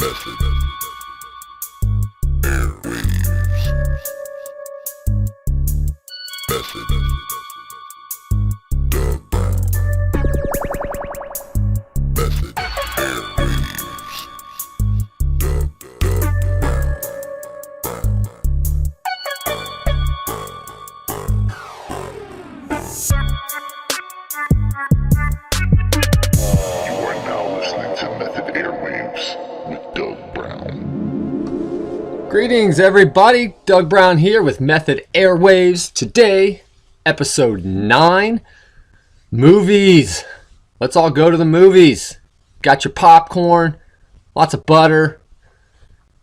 Method. Airwaves. Method. Doug Brown. Method. Airwaves. Doug Brown. You are now listening to Method Airwaves with Doug Brown. Greetings, everybody. Doug Brown here with Method Airwaves. Today, episode 9, movies. Let's all go to the movies. Got your popcorn, lots of butter,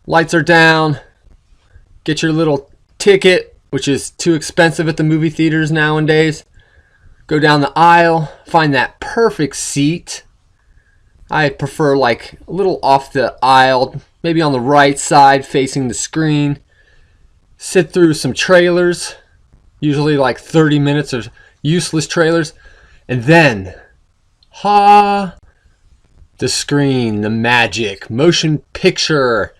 lights are down. Get your little ticket, which is too expensive at the movie theaters nowadays. Go down the aisle, find that perfect seat. I prefer like a little off the aisle, maybe on the right side facing the screen. Sit through some trailers, usually like 30 minutes of useless trailers. And then, the screen, the magic, motion picture,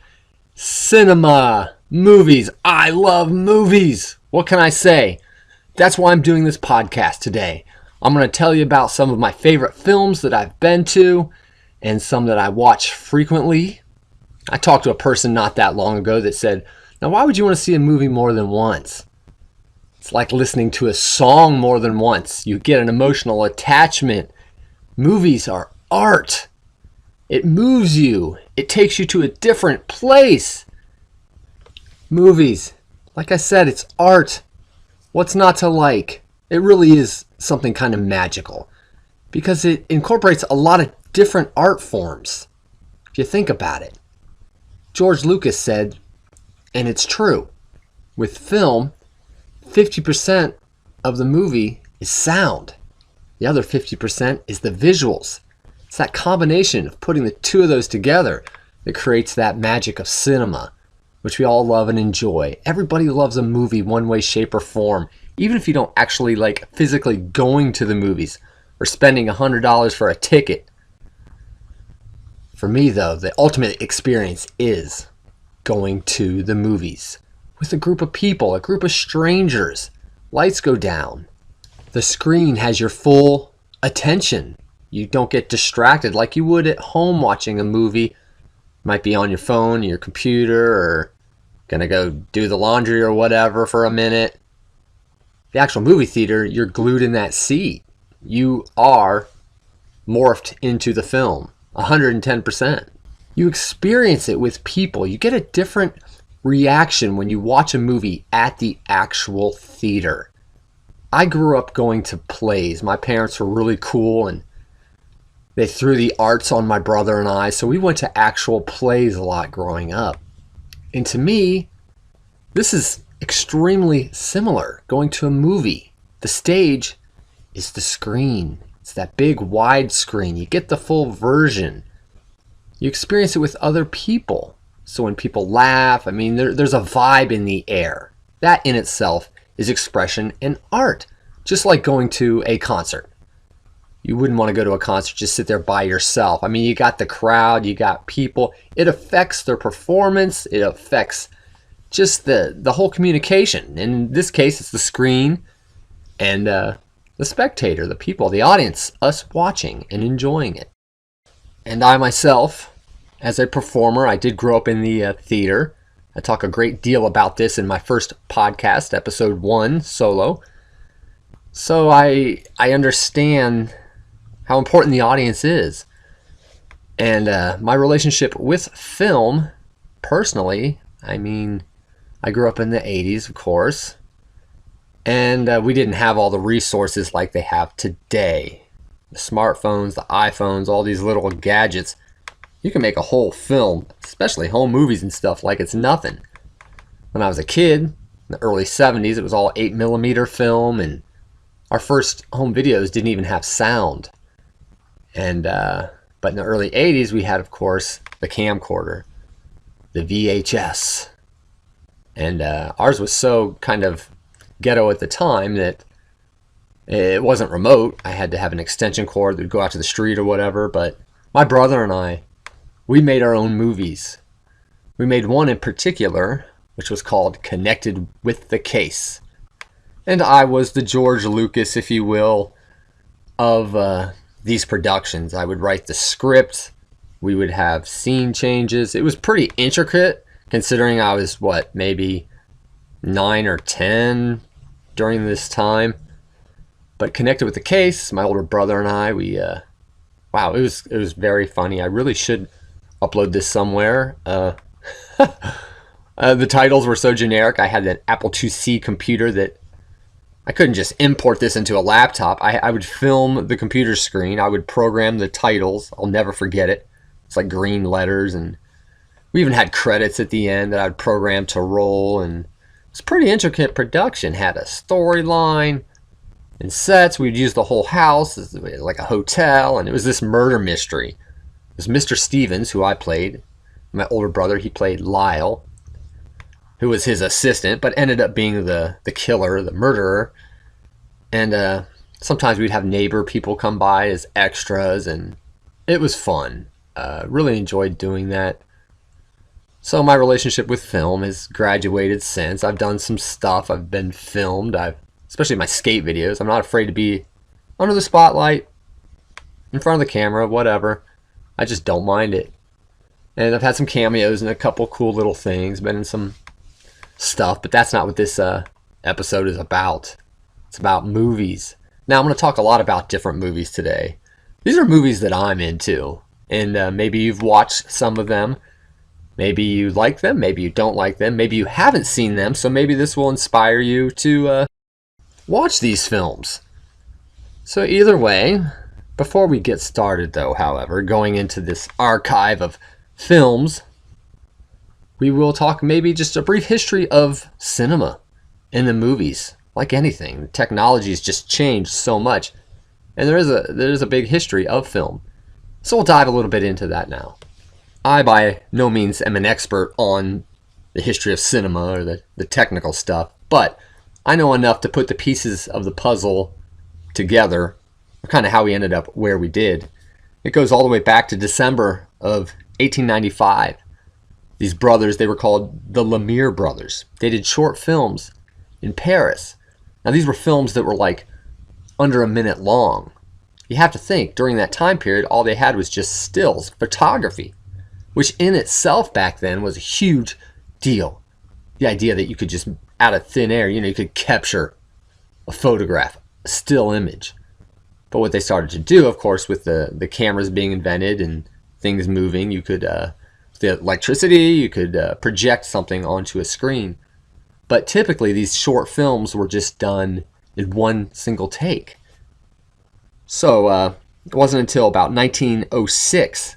cinema, movies. I love movies. What can I say? That's why I'm doing this podcast today. I'm going to tell you about some of my favorite films that I've been to and some that I watch frequently. I talked to a person not that long ago that said, now why would you want to see a movie more than once? It's like listening to a song more than once. You get an emotional attachment. Movies are art. It moves you. It takes you to a different place. Movies, like I said, it's art. What's not to like? It really is something kind of magical because it incorporates a lot of different art forms. If you think about it, George Lucas said, and it's true, with film, 50% of the movie is sound. The other 50% is the visuals. It's that combination of putting the two of those together that creates that magic of cinema, which we all love and enjoy. Everybody loves a movie one way, shape, or form, even if you don't actually like physically going to the movies or spending $100 for a ticket. For me, though, the ultimate experience is going to the movies with a group of people, a group of strangers. Lights go down. The screen has your full attention. You don't get distracted like you would at home watching a movie. Might be on your phone, your computer, or gonna go do the laundry or whatever for a minute. The actual movie theater, you're glued in that seat. You are morphed into the film, 110%. You experience it with people. You get a different reaction when you watch a movie at the actual theater. I grew up going to plays. My parents were really cool and they threw the arts on my brother and I, so we went to actual plays a lot growing up. And to me, this is extremely similar, going to a movie. The stage is the screen. It's that big wide screen. You get the full version. You experience it with other people. So when people laugh, there's a vibe in the air. That in itself is expression and art, just like going to a concert. You wouldn't want to go to a concert, just sit there by yourself. You got the crowd, you got people. It affects their performance. It affects just the whole communication. In this case, it's the screen and the spectator, the people, the audience, us watching and enjoying it. And I myself, as a performer, I did grow up in the theater. I talk a great deal about this in my first podcast, episode 1, solo. So I understand how important the audience is. And my relationship with film, personally, I grew up in the 80s, of course. And we didn't have all the resources like they have today. The smartphones, the iPhones, all these little gadgets. You can make a whole film, especially home movies and stuff, like it's nothing. When I was a kid, in the early 70s, it was all 8mm film, and our first home videos didn't even have sound. And but in the early 80s, we had, of course, the camcorder, the VHS. And ours was so kind of ghetto at the time that it wasn't remote. I had to have an extension cord that would go out to the street or whatever. But my brother and I we made our own movies. We made one in particular, which was called Connected with the Case. And I was the George Lucas, if you will, of these productions. I would write the script. We would have scene changes. It was pretty intricate, considering I was, maybe 9 or 10 during this time. But Connected with the Case, my older brother and I, it was very funny. I really should upload this somewhere. The titles were so generic. I had an Apple IIc computer that I couldn't just import this into a laptop. I would film the computer screen. I would program the titles. I'll never forget it. It's like green letters, and we even had credits at the end that I'd program to roll. And it's a pretty intricate production. Had a storyline and sets. We'd use the whole house as like a hotel, and it was this murder mystery. It was Mr. Stevens, who I played. My older brother, he played Lyle, who was his assistant, but ended up being the killer, the murderer. And sometimes we'd have neighbor people come by as extras, and it was fun. Really enjoyed doing that. So my relationship with film has graduated since. I've done some stuff. I've been filmed. Especially my skate videos. I'm not afraid to be under the spotlight, in front of the camera, whatever. I just don't mind it. And I've had some cameos and a couple cool little things. Been in some stuff, but that's not what this episode is about. It's about movies. Now I'm going to talk a lot about different movies today. These are movies that I'm into, and maybe you've watched some of them. Maybe you like them, maybe you don't like them, maybe you haven't seen them, so maybe this will inspire you to watch these films. So either way, before we get started though, however, going into this archive of films, we will talk maybe just a brief history of cinema and the movies. Like anything, technology has just changed so much, and there is a big history of film. So we'll dive a little bit into that now. I by no means am an expert on the history of cinema or the technical stuff, but I know enough to put the pieces of the puzzle together, kind of how we ended up where we did. It goes all the way back to December of 1895. These brothers, they were called the Lumiere brothers. They did short films in Paris. Now these were films that were like under a minute long. You have to think, during that time period, all they had was just stills, photography, which in itself back then was a huge deal. The idea that you could just, out of thin air, you could capture a photograph, a still image. But what they started to do, of course, with the cameras being invented and things moving, you could, the electricity, you could project something onto a screen. But typically these short films were just done in one single take. So it wasn't until about 1906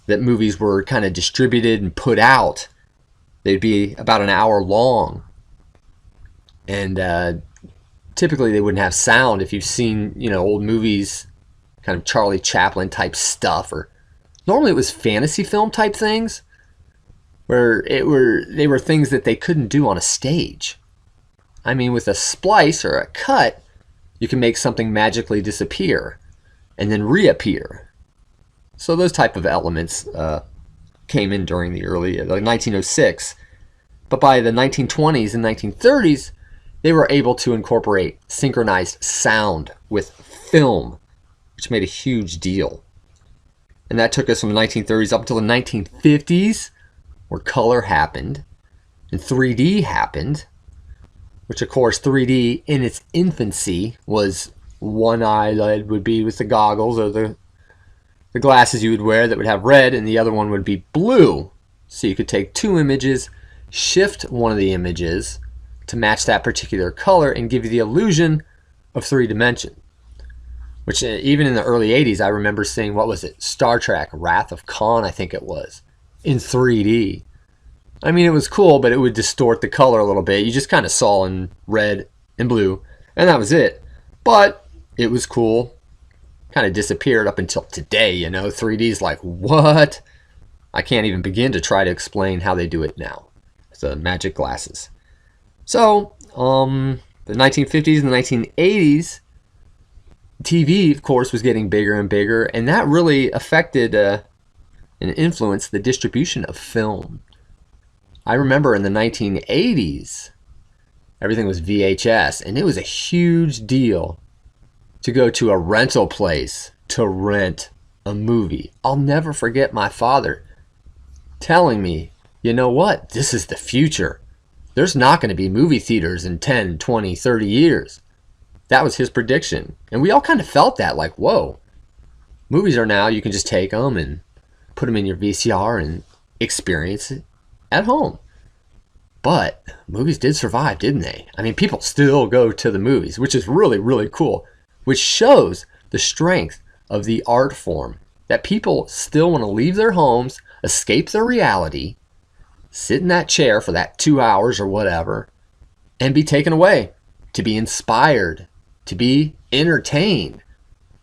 that movies were kind of distributed and put out. They'd be about an hour long. And typically they wouldn't have sound. If you've seen, old movies, kind of Charlie Chaplin type stuff, or normally it was fantasy film type things, where they were things that they couldn't do on a stage. I mean, with a splice or a cut, you can make something magically disappear and then reappear. So those type of elements came in during the early, like 1906. But by the 1920s and 1930s, they were able to incorporate synchronized sound with film, which made a huge deal. And that took us from the 1930s up until the 1950s, where color happened and 3D happened, which of course 3D in its infancy was one eyelid would be with the goggles or the glasses you would wear that would have red, and the other one would be blue. So you could take two images, shift one of the images to match that particular color and give you the illusion of three dimension. Which even in the early 80s, I remember seeing, what was it? Star Trek, Wrath of Khan, I think it was, in 3D. I mean, it was cool, but it would distort the color a little bit. You just kind of saw in red and blue, and that was it. But it was cool. Kind of disappeared up until today, 3D's like, what? I can't even begin to try to explain how they do it now. It's the magic glasses. So, the 1950s and the 1980s, TV, of course, was getting bigger and bigger, and that really affected and influenced the distribution of film. I remember in the 1980s, everything was VHS, and it was a huge deal to go to a rental place to rent a movie. I'll never forget my father telling me, you know what, this is the future. There's not going to be movie theaters in 10, 20, 30 years. That was his prediction. And we all kind of felt that, like, whoa. Movies are now, you can just take them and put them in your VCR and experience it at home. But movies did survive, didn't they? I mean, people still go to the movies, which is really, really cool, which shows the strength of the art form, that people still want to leave their homes, escape their reality, sit in that chair for that 2 hours or whatever, and be taken away, to be inspired, to be entertained.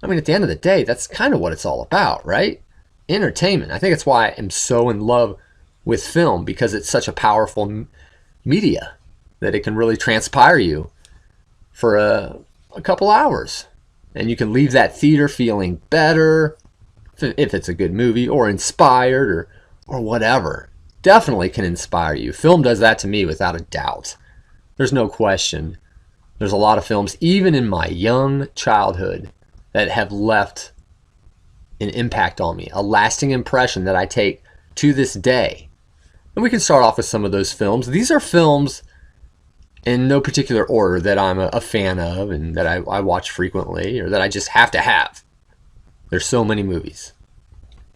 I mean, at the end of the day, that's kind of what it's all about, right? Entertainment. I think that's why I'm so in love with film, because it's such a powerful media that it can really transpire you for a couple hours. And you can leave that theater feeling better, if it's a good movie, or inspired, or whatever. Definitely can inspire you. Film does that to me without a doubt. There's no question. There's a lot of films, even in my young childhood, that have left an impact on me, a lasting impression that I take to this day. And we can start off with some of those films. These are films in no particular order that I'm a fan of and that I watch frequently, or that I just have to have. There's so many movies.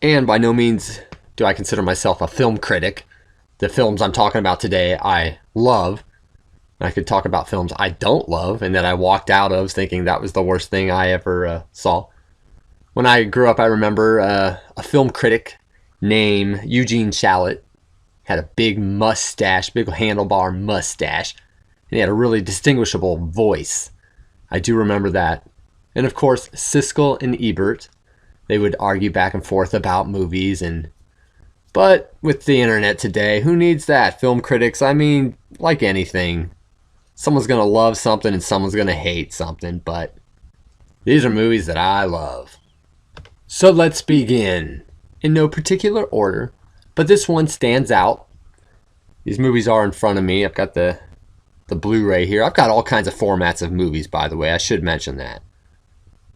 And by no means do I consider myself a film critic. The films I'm talking about today I love. I could talk about films I don't love and that I walked out of thinking that was the worst thing I ever saw. When I grew up, I remember a film critic named Eugene Shalit had a big mustache, big handlebar mustache, and he had a really distinguishable voice. I do remember that. And of course, Siskel and Ebert, they would argue back and forth about movies. But with the internet today, who needs that? Film critics, I mean, like anything, someone's going to love something and someone's going to hate something, but these are movies that I love. So let's begin. In no particular order, but this one stands out. These movies are in front of me. I've got the Blu-ray here. I've got all kinds of formats of movies, by the way. I should mention that.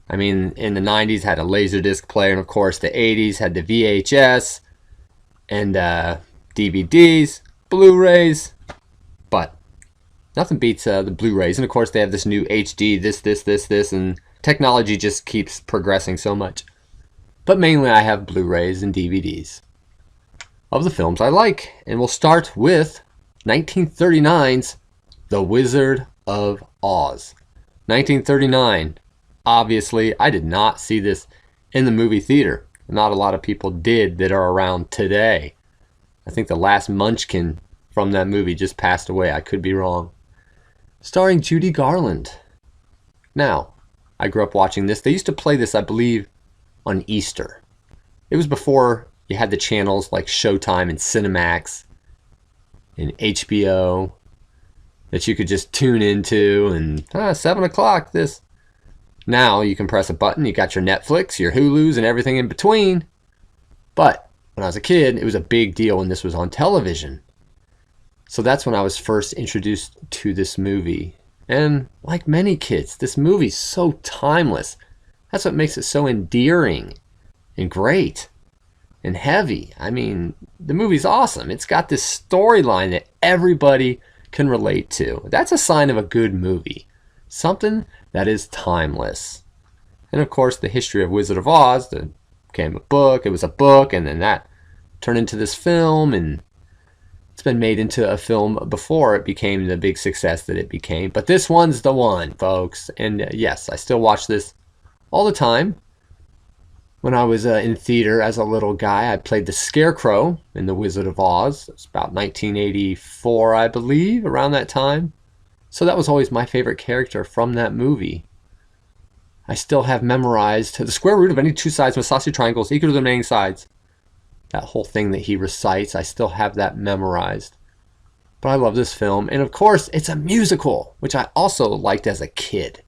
I mean, in the 90s had a Laserdisc player, and of course the 80s had the VHS and DVDs, Blu-rays, but nothing beats the Blu-rays. And of course they have this new HD, this, and technology just keeps progressing so much. But mainly I have Blu-rays and DVDs of the films I like. And we'll start with 1939's The Wizard of Oz. 1939. Obviously, I did not see this in the movie theater. Not a lot of people did that are around today. I think the last Munchkin from that movie just passed away. I could be wrong. Starring Judy Garland. Now, I grew up watching this. They used to play this, I believe, on Easter. It was before you had the channels like Showtime and Cinemax and HBO that you could just tune into and 7 o'clock this. Now you can press a button, you got your Netflix, your Hulus, and everything in between. But when I was a kid, it was a big deal when this was on television. So that's when I was first introduced to this movie. And like many kids, this movie's so timeless. That's what makes it so endearing and great and heavy. I mean, the movie's awesome. It's got this storyline that everybody can relate to. That's a sign of a good movie. Something that is timeless. And of course, the history of Wizard of Oz became a book. It was a book, and then that turned into this film, and it's been made into a film before it became the big success that it became. But this one's the one, folks. And yes, I still watch this all the time. When I was in theater as a little guy, I played the Scarecrow in The Wizard of Oz. It's about 1984, I believe, around that time. So that was always my favorite character from that movie. I still have memorized the square root of any two sides of a isosceles triangle is equal to the remaining sides. That whole thing that he recites, I still have that memorized. But I love this film. And of course, it's a musical, which I also liked as a kid.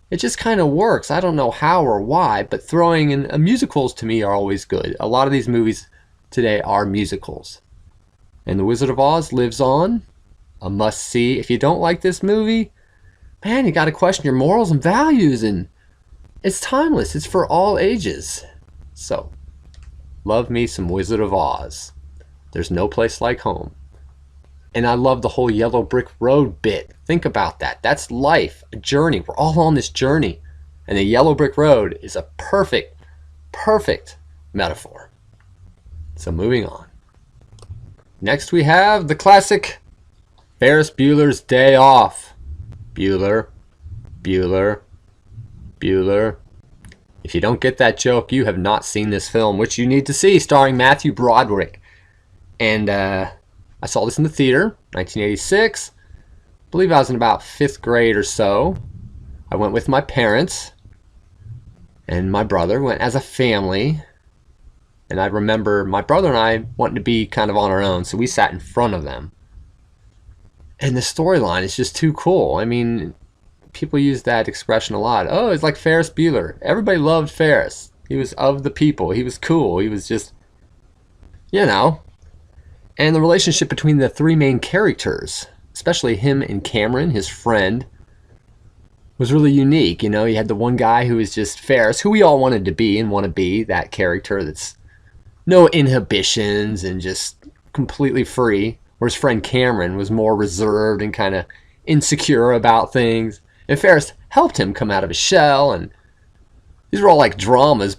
It just kind of works. I don't know how or why, but throwing in musicals to me are always good. A lot of these movies today are musicals. And The Wizard of Oz lives on, a must-see. If you don't like this movie, man, you got to question your morals and values, and it's timeless. It's for all ages. So, love me some Wizard of Oz. There's no place like home. And I love the whole yellow brick road bit. Think about that. That's life, a journey. We're all on this journey. And the yellow brick road is a perfect metaphor. So moving on. Next we have the classic Ferris Bueller's Day Off. Bueller, Bueller, Bueller. If you don't get that joke, you have not seen this film, which you need to see, starring Matthew Broderick. And I saw this in the theater, 1986. I believe I was in about 5th grade or so. I went with my parents and my brother. Went as a family. And I remember my brother and I wanting to be kind of on our own, so we sat in front of them. And the storyline is just too cool. I mean, people use that expression a lot. Oh, it's like Ferris Bueller. Everybody loved Ferris. He was of the people. He was cool. He was just, you know. And the relationship between the 3 main characters, especially him and Cameron, his friend, was really unique. You know, you had the one guy who was just Ferris, who we all wanted to be and want to be, that character that's no inhibitions and just completely free. Whereas friend Cameron was more reserved and kind of insecure about things. And Ferris helped him come out of his shell. And these were all like dramas,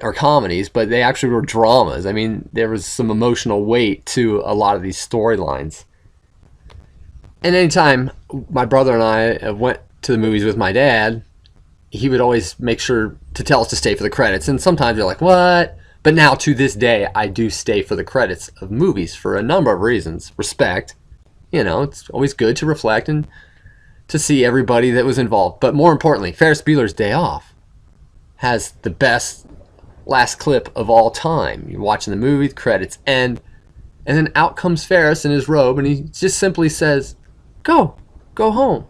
or comedies, but they actually were dramas. I mean, there was some emotional weight to a lot of these storylines. And anytime my brother and I went to the movies with my dad, he would always make sure to tell us to stay for the credits. And sometimes you're like, what? But now, to this day, I do stay for the credits of movies for a number of reasons. Respect. You know, it's always good to reflect and to see everybody that was involved. But more importantly, Ferris Bueller's Day Off has the best last clip of all time. You're watching the movie, the credits end, and then out comes Ferris in his robe, and he just simply says, go home.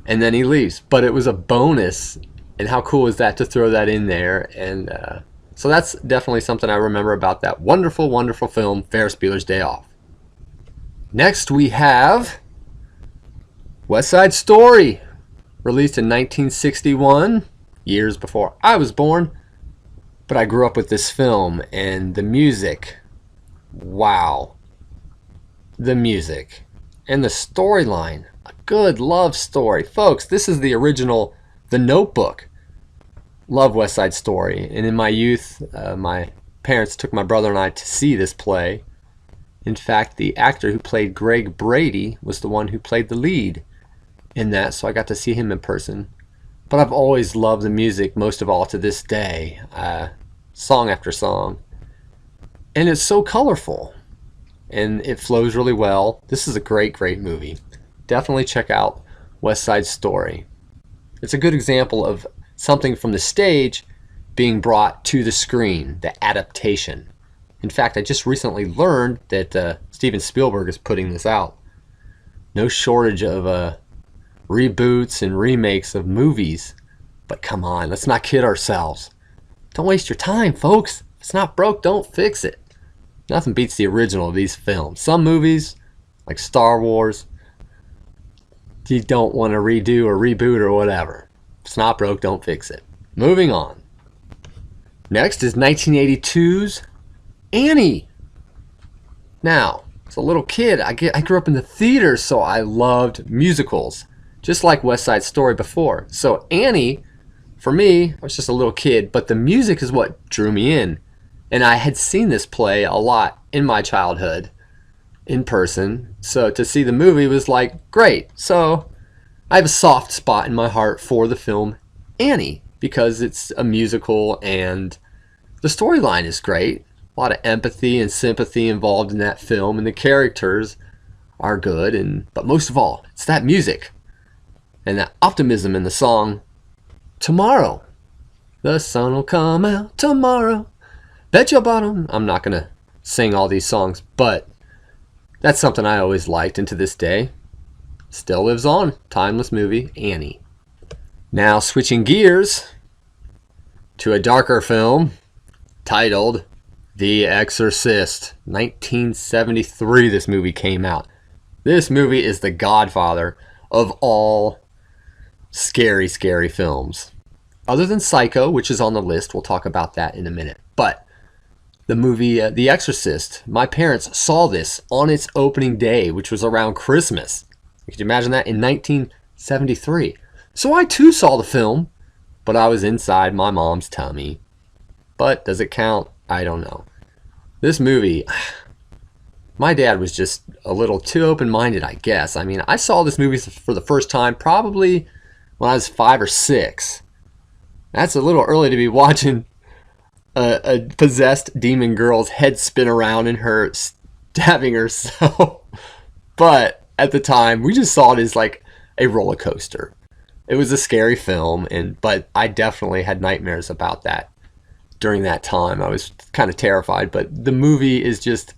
And then he leaves. But it was a bonus, and how cool is that to throw that in there? And so that's definitely something I remember about that wonderful, wonderful film, Ferris Bueller's Day Off. Next we have West Side Story, released in 1961, years before I was born. But I grew up with this film, and the music, wow. The music. And the storyline, a good love story. Folks, this is the original The Notebook. Love West Side Story. And in my youth, my parents took my brother and I to see this play. In fact, the actor who played Greg Brady was the one who played the lead in that, so I got to see him in person. But I've always loved the music, most of all to this day, song after song. And it's so colorful, and it flows really well. This is a great, great movie. Definitely check out West Side Story. It's a good example of something from the stage being brought to the screen, the adaptation. In fact, I just recently learned that Steven Spielberg is putting this out. No shortage of reboots and remakes of movies. But come on, let's not kid ourselves. Don't waste your time, folks. If it's not broke, don't fix it. Nothing beats the original of these films. Some movies, like Star Wars, you don't want to redo or reboot or whatever. If it's not broke, don't fix it. Moving on. Next is 1982's Annie. Now, as a little kid, I grew up in the theater, so I loved musicals, just like West Side Story before. So Annie, for me, I was just a little kid, but the music is what drew me in. And I had seen this play a lot in my childhood in person. So to see the movie was like, great. So I have a soft spot in my heart for the film Annie because it's a musical and the storyline is great. A lot of empathy and sympathy involved in that film, and the characters are good. But most of all, it's that music and that optimism in the song, Tomorrow. The sun will come out tomorrow. Bet your bottom. I'm not going to sing all these songs, but that's something I always liked, and to this day, still lives on. Timeless movie, Annie. Now switching gears to a darker film titled The Exorcist, 1973 this movie came out. This movie is the godfather of all scary, scary films. Other than Psycho, which is on the list, we'll talk about that in a minute. But the movie The Exorcist, my parents saw this on its opening day, which was around Christmas. Could you imagine that? In 1973. So I too saw the film, but I was inside my mom's tummy. But does it count? I don't know. This movie, my dad was just a little too open-minded, I guess. I mean, I saw this movie for the first time probably when I was 5 or 6. That's a little early to be watching a possessed demon girl's head spin around and her stabbing herself. But at the time, we just saw it as like a roller coaster. It was a scary film, but I definitely had nightmares about that during that time. I was kind of terrified, but the movie is just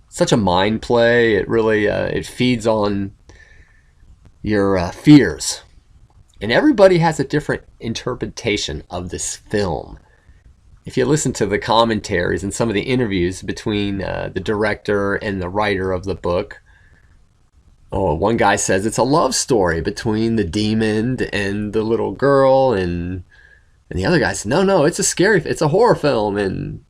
such a mind play. It really it feeds on your fears. And everybody has a different interpretation of this film. If you listen to the commentaries and some of the interviews between the director and the writer of the book, one guy says it's a love story between the demon and the little girl, and the other guy says, no, it's a horror film, and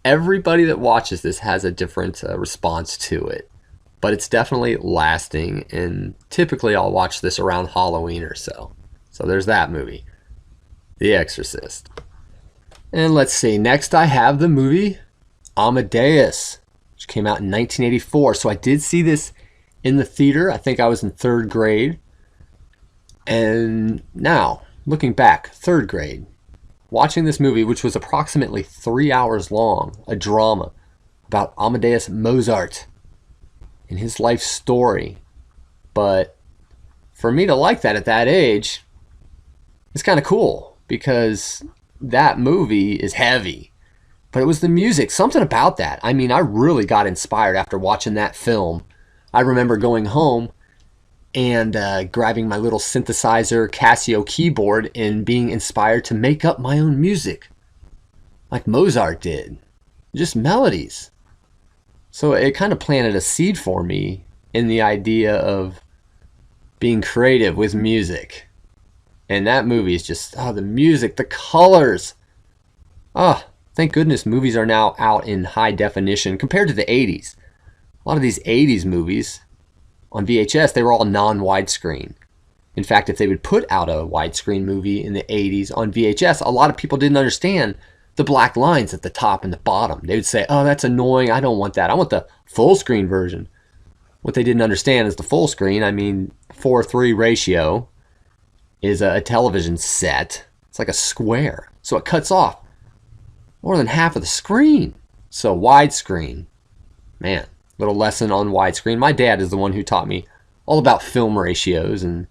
everybody that watches this has a different response to it. But it's definitely lasting, and typically I'll watch this around Halloween or so. So there's that movie, The Exorcist. And let's see, next I have the movie Amadeus, which came out in 1984. So I did see this in the theater. I think I was in 3rd grade. And now, looking back, 3rd grade, watching this movie, which was approximately 3 hours long, a drama about Amadeus Mozart and his life story. But for me to like that at that age, it's kind of cool, because that movie is heavy. But it was the music, something about that. I mean, I really got inspired after watching that film. I remember going home and grabbing my little synthesizer Casio keyboard and being inspired to make up my own music, like Mozart did. Just melodies. So it kind of planted a seed for me in the idea of being creative with music. And that movie is just, the music, the colors. Thank goodness movies are now out in high definition compared to the 80s. A lot of these 80s movies on VHS, they were all non-widescreen. In fact, if they would put out a widescreen movie in the 80s on VHS, a lot of people didn't understand the black lines at the top and the bottom. They would say, oh, that's annoying. I don't want that. I want the full screen version. What they didn't understand is the full screen, 4:3 ratio, is a television set. It's like a square. So it cuts off more than half of the screen. So widescreen, man, little lesson on widescreen. My dad is the one who taught me all about film ratios, and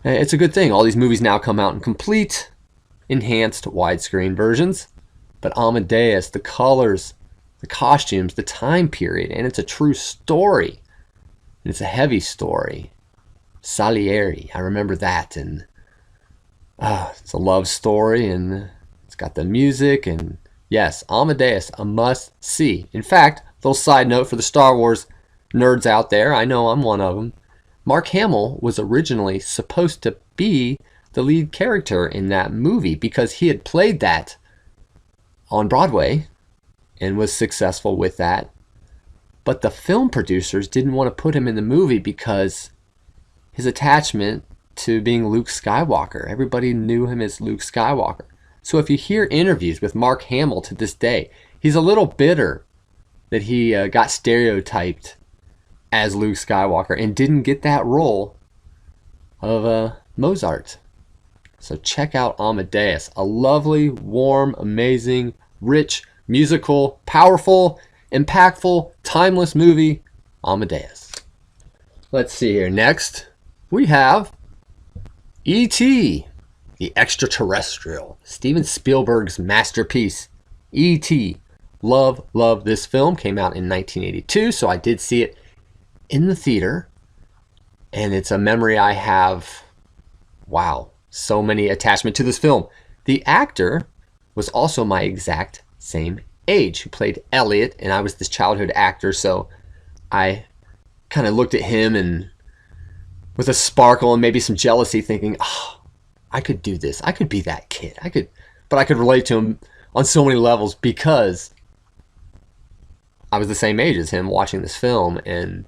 it's a good thing. All these movies now come out in complete, enhanced widescreen versions. But Amadeus, the colors, the costumes, the time period, and it's a true story. And it's a heavy story. Salieri, I remember that, and it's a love story, and it's got the music, and yes, Amadeus, a must-see. In fact, little side note for the Star Wars nerds out there, I know I'm one of them, Mark Hamill was originally supposed to be the lead character in that movie because he had played that on Broadway and was successful with that. But the film producers didn't want to put him in the movie because his attachment to being Luke Skywalker. Everybody knew him as Luke Skywalker. So if you hear interviews with Mark Hamill to this day, he's a little bitter that he got stereotyped as Luke Skywalker and didn't get that role of Mozart. So check out Amadeus, a lovely, warm, amazing, rich, musical, powerful, impactful, timeless movie, Amadeus. Let's see here. Next, we have E.T., the Extraterrestrial, Steven Spielberg's masterpiece, E.T. Love this film. Came out in 1982, so I did see it in the theater, and it's a memory I have. Wow, so many attachment to this film. The actor was also my exact same age, who played Elliot, and I was this childhood actor, so I kind of looked at him and with a sparkle and maybe some jealousy, thinking, oh, I could do this. I could be that kid. But I could relate to him on so many levels because I was the same age as him watching this film. And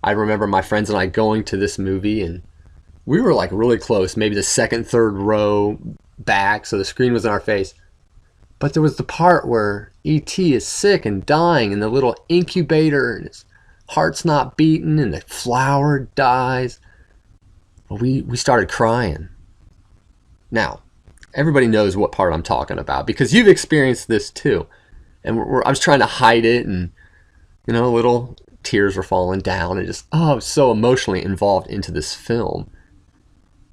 I remember my friends and I going to this movie, and we were like really close, maybe the second, third row back, so the screen was in our face. But there was the part where E.T. is sick and dying in the little incubator, and his heart's not beating, and the flower dies. We started crying. Now, everybody knows what part I'm talking about because you've experienced this too. And I was trying to hide it, and little tears were falling down, and just I was so emotionally involved into this film.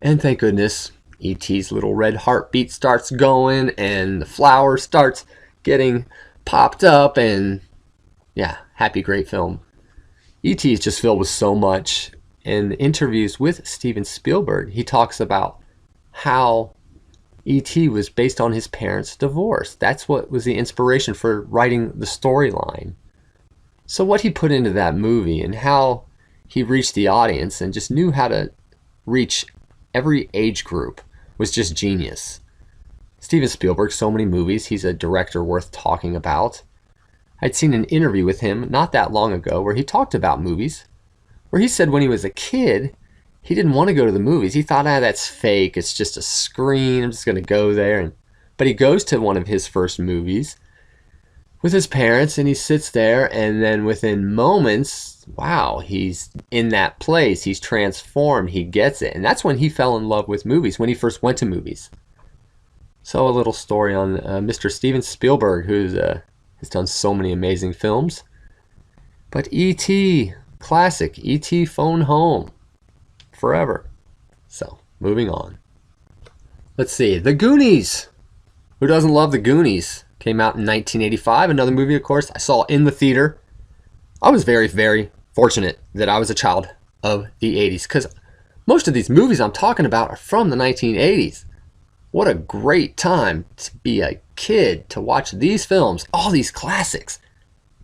And thank goodness, E.T.'s little red heartbeat starts going, and the flower starts getting popped up, and yeah, happy, great film. E.T. is just filled with so much. In interviews with Steven Spielberg, he talks about how E.T. was based on his parents' divorce. That's what was the inspiration for writing the storyline. So what he put into that movie and how he reached the audience and just knew how to reach every age group was just genius. Steven Spielberg, so many movies, he's a director worth talking about. I'd seen an interview with him not that long ago where he talked about movies, where he said when he was a kid, he didn't want to go to the movies. He thought, that's fake. It's just a screen. I'm just going to go there. But he goes to one of his first movies with his parents, and he sits there, and then within moments, wow, he's in that place. He's transformed. He gets it. And that's when he fell in love with movies, when he first went to movies. So a little story on Mr. Steven Spielberg, who has done so many amazing films. But E.T., classic, E.T. phone home forever. So, moving on. Let's see, The Goonies. Who doesn't love The Goonies? Came out in 1985. Another movie, of course, I saw in the theater. I was very, very fortunate that I was a child of the 80s because most of these movies I'm talking about are from the 1980s. What a great time to be a kid to watch these films, all these classics,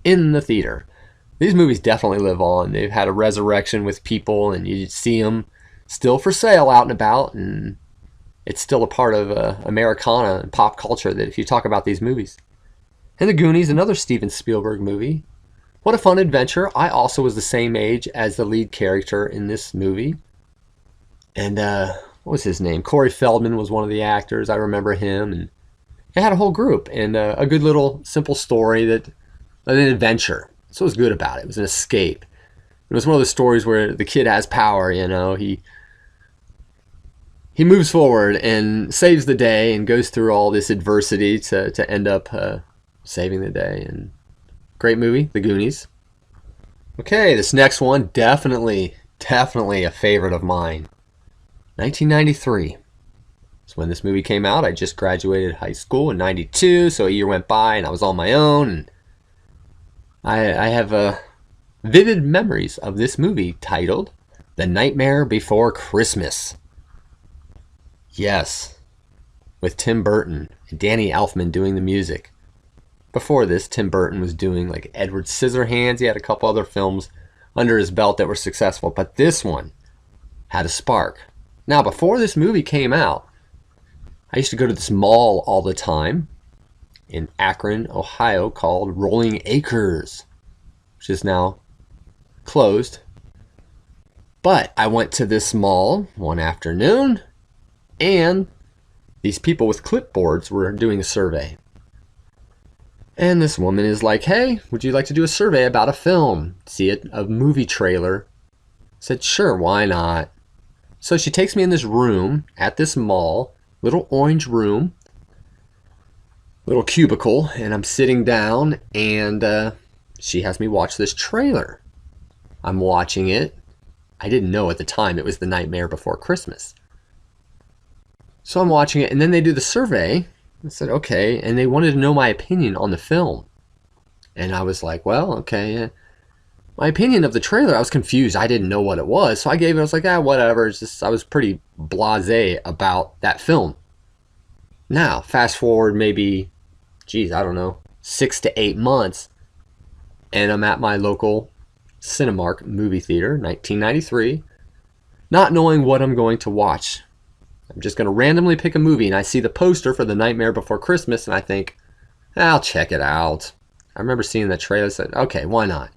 in the theater. These movies definitely live on. They've had a resurrection with people, and you see them still for sale out and about, and it's still a part of Americana and pop culture that if you talk about these movies. And The Goonies, another Steven Spielberg movie. What a fun adventure. I also was the same age as the lead character in this movie. And what was his name? Corey Feldman was one of the actors. I remember him. And it had a whole group and a good little simple story an adventure. So what was good about it. It was an escape. It was one of those stories where the kid has power, he moves forward and saves the day and goes through all this adversity to end up saving the day. And great movie, The Goonies. Okay, this next one, definitely a favorite of mine. 1993. That's when this movie came out. I just graduated high school in 92, so a year went by and I was on my own. And I have vivid memories of this movie titled The Nightmare Before Christmas. Yes, with Tim Burton and Danny Elfman doing the music. Before this, Tim Burton was doing like Edward Scissorhands. He had a couple other films under his belt that were successful, but this one had a spark. Now, before this movie came out, I used to go to this mall all the time in Akron, Ohio, called Rolling Acres, which is now closed. But I went to this mall one afternoon, and these people with clipboards were doing a survey. And this woman is like, hey, would you like to do a survey about a film? See a movie trailer? I said, sure, why not? So she takes me in this room at this mall, little orange room, little cubicle, and I'm sitting down, and she has me watch this trailer. I'm watching it. I didn't know at the time it was The Nightmare Before Christmas. So I'm watching it, and then they do the survey. I said, okay, and they wanted to know my opinion on the film. And I was like, well, okay. My opinion of the trailer, I was confused. I didn't know what it was, so I gave it, I was like, whatever. It's just, I was pretty blasé about that film. Now, fast forward maybe, I don't know, 6 to 8 months, and I'm at my local Cinemark movie theater, 1993, not knowing what I'm going to watch. I'm just going to randomly pick a movie, and I see the poster for The Nightmare Before Christmas, and I think, I'll check it out. I remember seeing the trailer and said, okay, why not?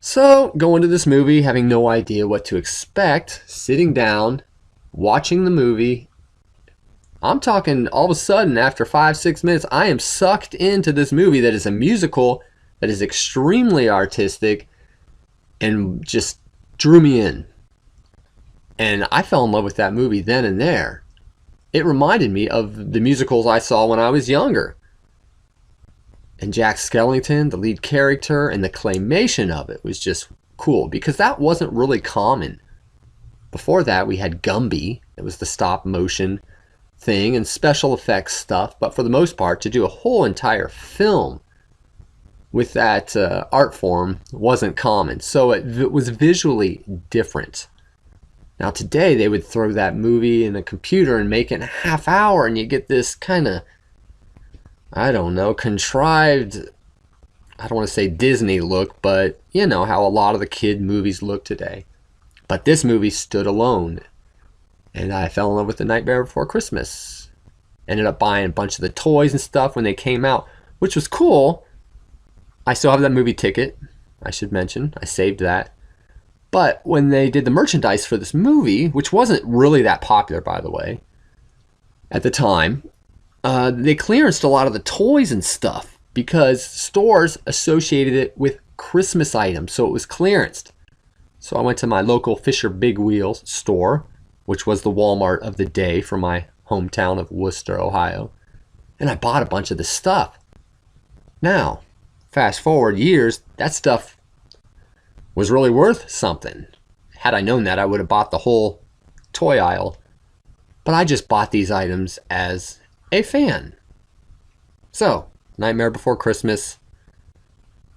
So, going to this movie, having no idea what to expect, sitting down, watching the movie. I'm talking all of a sudden, after 5-6 minutes, I am sucked into this movie that is a musical, that is extremely artistic, and just drew me in. And I fell in love with that movie then and there. It reminded me of the musicals I saw when I was younger. And Jack Skellington, the lead character, and the claymation of it was just cool, because that wasn't really common. Before that, we had Gumby. It was the stop motion thing and special effects stuff. But for the most part, to do a whole entire film with that art form wasn't common. So it was visually different. Now today, they would throw that movie in a computer and make it in a half hour, and you get this kind of, I don't know, contrived, I don't want to say Disney look, but you know how a lot of the kid movies look today. But this movie stood alone, and I fell in love with The Nightmare Before Christmas. Ended up buying a bunch of the toys and stuff when they came out, which was cool. I still have that movie ticket, I should mention. I saved that. But when they did the merchandise for this movie, which wasn't really that popular, by the way, at the time, they clearanced a lot of the toys and stuff because stores associated it with Christmas items, so it was clearanced. So I went to my local Fisher Big Wheels store, which was the Walmart of the day for my hometown of Worcester, Ohio, and I bought a bunch of this stuff. Now, fast forward years, that stuff was really worth something. Had I known that, I would have bought the whole toy aisle. But I just bought these items as a fan. So, Nightmare Before Christmas.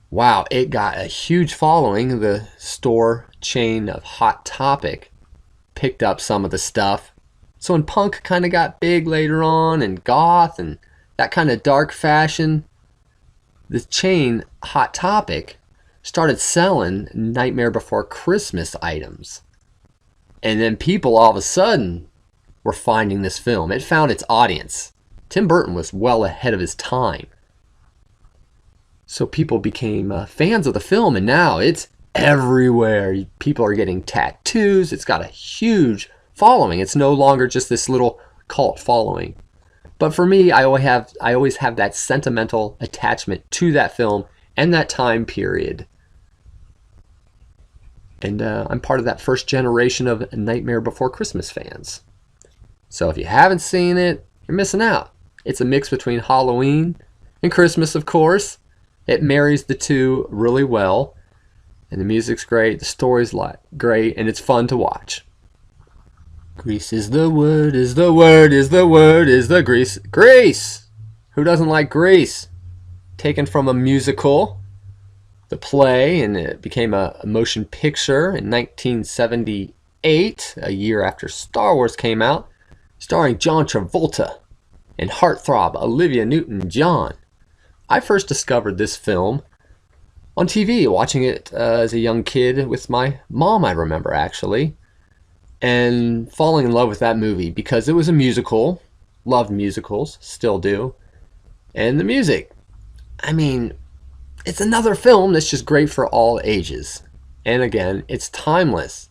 Wow, it got a huge following. The store chain of Hot Topic picked up some of the stuff. So when punk kind of got big later on, and goth, and that kind of dark fashion, the chain Hot Topic started selling Nightmare Before Christmas items. And then people all of a sudden were finding this film. It found its audience. Tim Burton was well ahead of his time. So people became fans of the film, and now it's everywhere. People are getting tattoos. It's got a huge following. It's no longer just this little cult following. But for me, I always have that sentimental attachment to that film and that time period. And I'm part of that first generation of Nightmare Before Christmas fans. So if you haven't seen it, you're missing out. It's a mix between Halloween and Christmas, of course. It marries the two really well. And the music's great, the story's great, and it's fun to watch. Grease is the word, is the word, is the word, is the grease. Grease! Who doesn't like Grease? Taken from a musical, the play, and it became a motion picture in 1978, a year after Star Wars came out, starring John Travolta and heartthrob Olivia Newton-John. I first discovered this film on TV, watching it as a young kid with my mom, I remember, actually, and falling in love with that movie because it was a musical. Loved musicals, still do. And the music, I mean, it's another film that's just great for all ages. And again, it's timeless.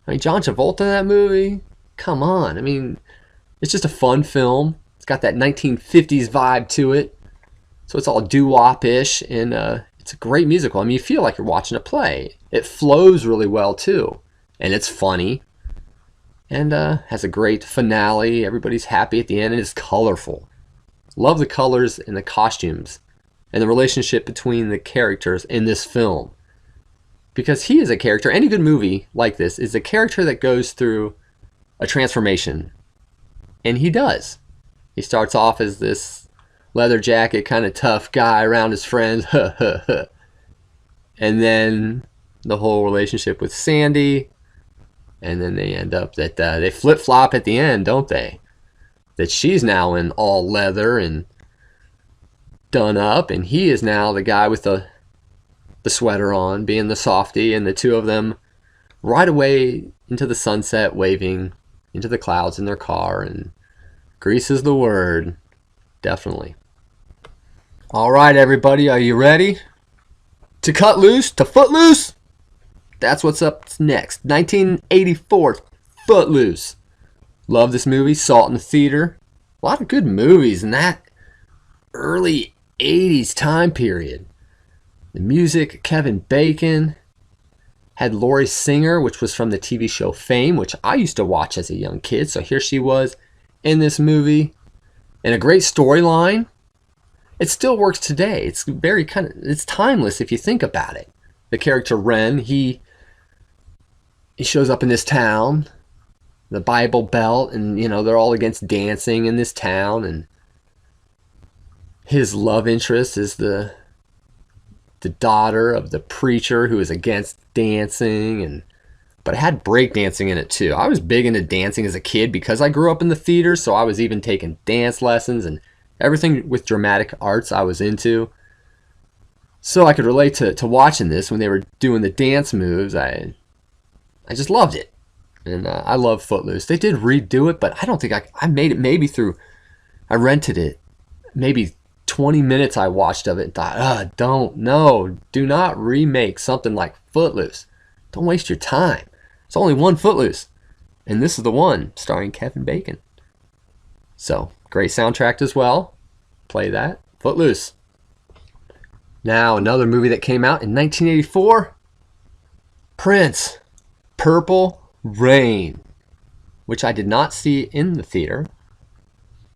I mean, John Travolta in that movie, come on. I mean, it's just a fun film. It's got that 1950s vibe to it. So it's all doo-wop-ish, and it's a great musical. I mean, you feel like you're watching a play. It flows really well, too. And it's funny. And has a great finale. Everybody's happy at the end, and it's colorful. Love the colors and the costumes and the relationship between the characters in this film. Because he is a character, any good movie like this is a character that goes through a transformation. And he does. He starts off as this leather jacket, kind of tough guy around his friends. And then the whole relationship with Sandy. And then they end up that they flip-flop at the end, don't they? That she's now in all leather, and done up, and he is now the guy with the sweater on, being the softie, and the two of them ride away into the sunset, waving into the clouds in their car, and Grease is the word, definitely. All right, everybody, are you ready to cut loose, to foot loose? That's what's up next. 1984, Footloose. Love this movie, saw it in the theater. A lot of good movies in that early 80s time period. The music, Kevin Bacon. Had Laurie Singer, which was from the TV show Fame, which I used to watch as a young kid. So here she was in this movie. And a great storyline. It still works today. It's very it's timeless if you think about it. The character Ren, he shows up in this town, the Bible Belt, and they're all against dancing in this town, and his love interest is the daughter of the preacher who is against dancing, but it had breakdancing in it too. I was big into dancing as a kid because I grew up in the theater, so I was even taking dance lessons, and everything with dramatic arts I was into. So I could relate to watching this when they were doing the dance moves. I just loved it. And I love Footloose. They did redo it, but I don't think I made it maybe through, I rented it, maybe 20 minutes I watched of it and thought, do not remake something like Footloose. Don't waste your time. It's only one Footloose. And this is the one starring Kevin Bacon. So, great soundtrack as well. Play that. Footloose. Now, another movie that came out in 1984. Prince. Purple Rain, which I did not see in the theater.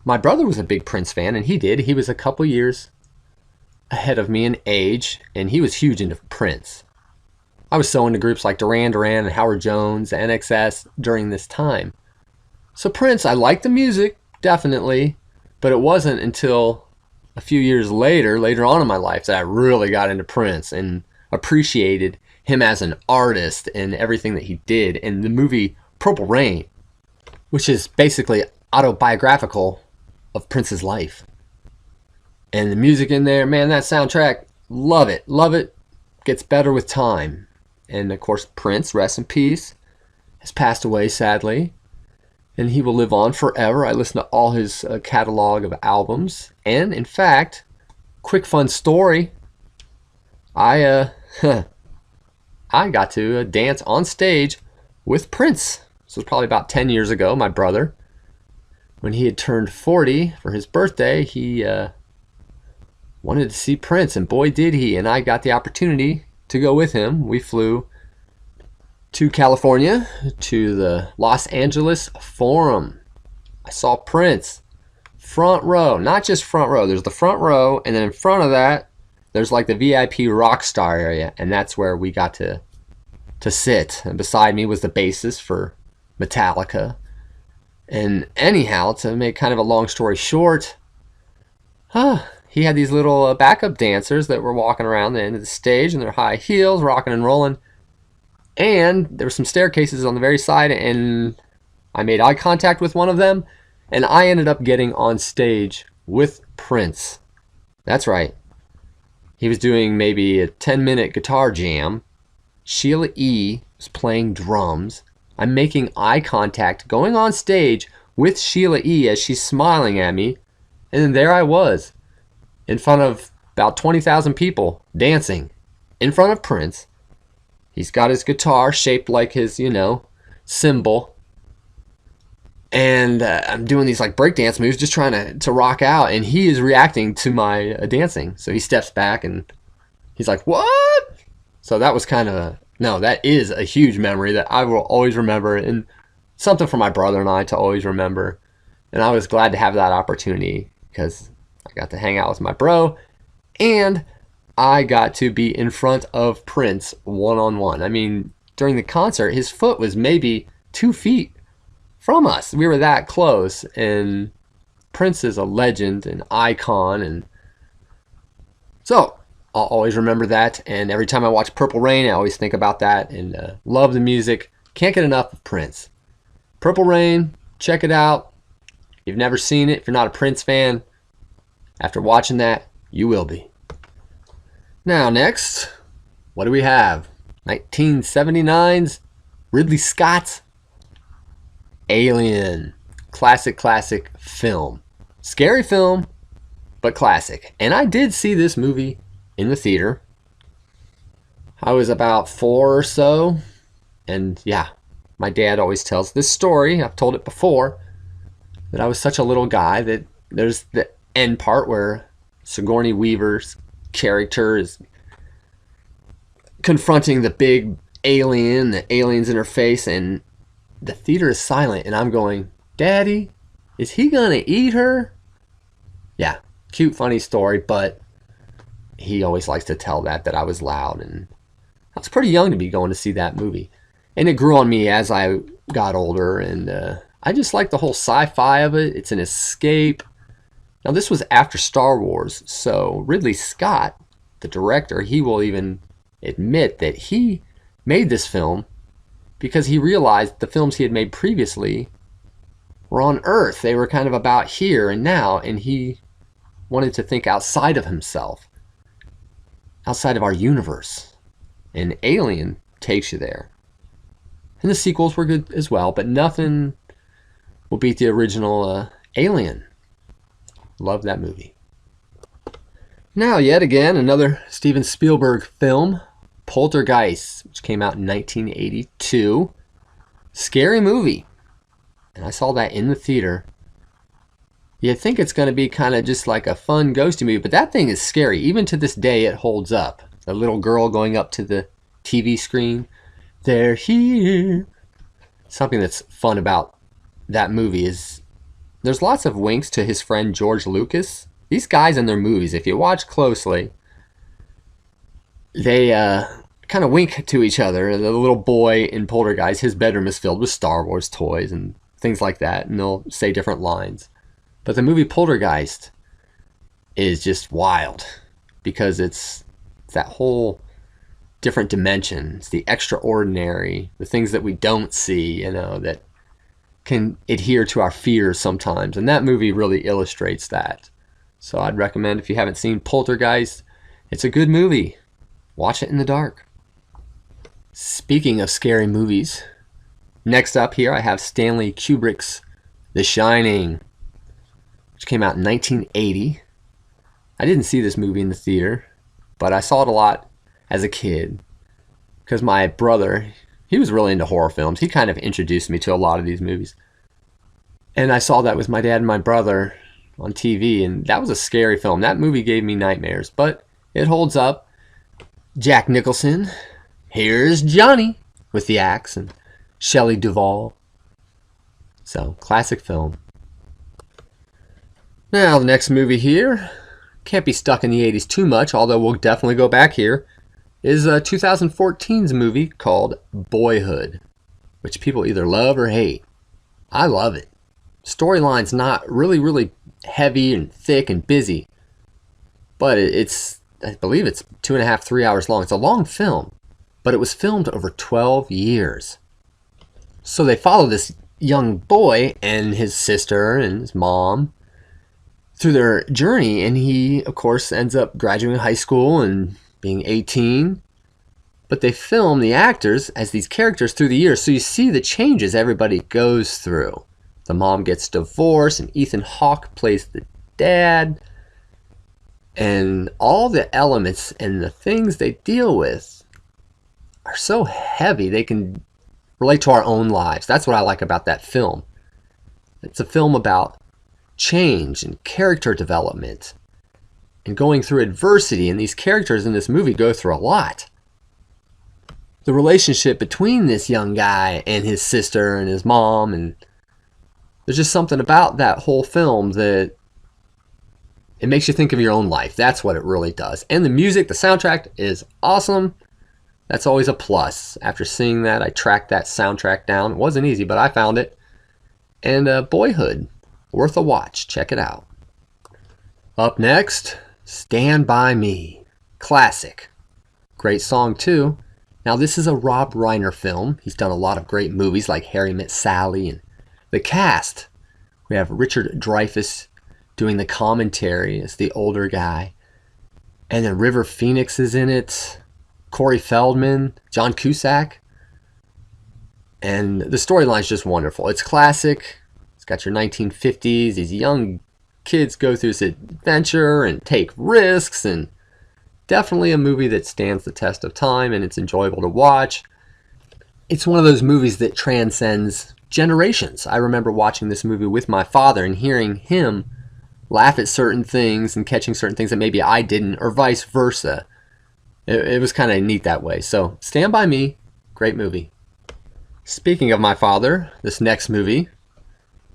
My brother was a big Prince fan, and he was a couple years ahead of me in age, and he was huge into Prince. I was so into groups like Duran Duran and Howard Jones, NXS during this time. So Prince, I liked the music, definitely, but it wasn't until a few years later on in my life, that I really got into Prince and appreciated him as an artist and everything that he did. And the movie Purple Rain, which is basically autobiographical of Prince's life. And the music in there, man, that soundtrack, love it, gets better with time. And of course, Prince, rest in peace, has passed away sadly, and he will live on forever. I listen to all his catalog of albums, and in fact, quick fun story, I got to dance on stage with Prince. This was probably about 10 years ago. My brother, when he had turned 40 for his birthday, he wanted to see Prince, and boy did he. And I got the opportunity to go with him. We flew to California, to the Los Angeles Forum. I saw Prince, front row, not just front row. There's the front row, and then in front of that, there's like the VIP rock star area, and that's where we got to sit. And beside me was the bassist for Metallica. And anyhow, to make kind of a long story short, he had these little backup dancers that were walking around the end of the stage in their high heels, rocking and rolling. And there were some staircases on the very side, and I made eye contact with one of them, and I ended up getting on stage with Prince. That's right. He was doing maybe a 10-minute guitar jam. Sheila E. was playing drums. I'm making eye contact, going on stage with Sheila E. as she's smiling at me. And then there I was, in front of about 20,000 people, dancing in front of Prince. He's got his guitar shaped like his, symbol. And I'm doing these like breakdance moves, just trying to rock out. And he is reacting to my dancing. So he steps back and he's like, "What?" So that was that is a huge memory that I will always remember. And something for my brother and I to always remember. And I was glad to have that opportunity because I got to hang out with my bro. And I got to be in front of Prince one-on-one. I mean, during the concert, his foot was maybe 2 feet from us. We were that close, and Prince is a legend, an icon, and so I'll always remember that. And every time I watch Purple Rain, I always think about that and love the music. Can't get enough of Prince. Purple Rain, check it out. If you've never seen it, if you're not a Prince fan, after watching that, You will be. Now, next, what do we have? 1979's Ridley Scott's Alien. Classic film. Scary film, but classic. And I did see this movie in the theater. I was about 4 or so. And yeah, my dad always tells this story. I've told it before. That I was such a little guy that there's the end part where Sigourney Weaver's character is confronting the big alien. The alien's in her face. And the theater is silent. And I'm going, Daddy, is he going to eat her? Yeah, cute, funny story. But he always likes to tell that I was loud. And I was pretty young to be going to see that movie. And it grew on me as I got older. And I just like the whole sci-fi of it. It's an escape. Now, this was after Star Wars. So Ridley Scott, the director, he will even admit that he made this film because he realized the films he had made previously were on Earth. They were kind of about here and now. And he wanted to think outside of himself, outside of our universe. And Alien takes you there. And the sequels were good as well, but nothing will beat the original Alien. Love that movie. Now, yet again, another Steven Spielberg film, Poltergeist, which came out in 1982. Scary movie. And I saw that in the theater. You'd think it's going to be kind of just like a fun ghosty movie, but that thing is scary. Even to this day, it holds up. The little girl going up to the TV screen. They're here. Something that's fun about that movie is there's lots of winks to his friend George Lucas. These guys in their movies, if you watch closely, they kind of wink to each other. The little boy in Poltergeist, his bedroom is filled with Star Wars toys and things like that, and they'll say different lines. But the movie Poltergeist is just wild because it's that whole different dimension. It's the extraordinary, the things that we don't see, that can adhere to our fears sometimes. And that movie really illustrates that. So I'd recommend, if you haven't seen Poltergeist, it's a good movie. Watch it in the dark. Speaking of scary movies, next up here I have Stanley Kubrick's The Shining, which came out in 1980. I didn't see this movie in the theater, but I saw it a lot as a kid because my brother, he was really into horror films. He kind of introduced me to a lot of these movies. And I saw that with my dad and my brother on TV, and that was a scary film. That movie gave me nightmares, but it holds up. Jack Nicholson, here's Johnny with the axe, and Shelley Duvall. So, classic film. Now, the next movie here, can't be stuck in the 80s too much, although we'll definitely go back here, is 2014's movie called Boyhood, which people either love or hate. I love it. Storyline's not really heavy and thick and busy, but I believe it's 2.5, 3 hours long. It's a long film, but it was filmed over 12 years. So they follow this young boy and his sister and his mom through their journey, and he, of course, ends up graduating high school and being 18. But they film the actors as these characters through the years, so you see the changes everybody goes through. The mom gets divorced, and Ethan Hawke plays the dad. And all the elements and the things they deal with are so heavy, they can relate to our own lives. That's what I like about that film. It's a film about change and character development and going through adversity, and these characters in this movie go through a lot. The relationship between this young guy and his sister and his mom, and there's just something about that whole film that it makes you think of your own life. That's what it really does. And the music, the soundtrack is awesome. That's always a plus. After seeing that, I tracked that soundtrack down. It wasn't easy, but I found it. And Boyhood, worth a watch. Check it out. Up next, Stand By Me. Classic. Great song, too. Now, this is a Rob Reiner film. He's done a lot of great movies like Harry Met Sally. And the cast, we have Richard Dreyfuss doing the commentary as the older guy. And then River Phoenix is in it, Corey Feldman, John Cusack. And the storyline's just wonderful. It's classic. It's got your 1950s. These young kids go through this adventure and take risks, and definitely a movie that stands the test of time, and it's enjoyable to watch. It's one of those movies that transcends generations. I remember watching this movie with my father and hearing him laugh at certain things and catching certain things that maybe I didn't, or vice versa. It was kind of neat that way. So Stand By Me, great movie. Speaking of my father, this next movie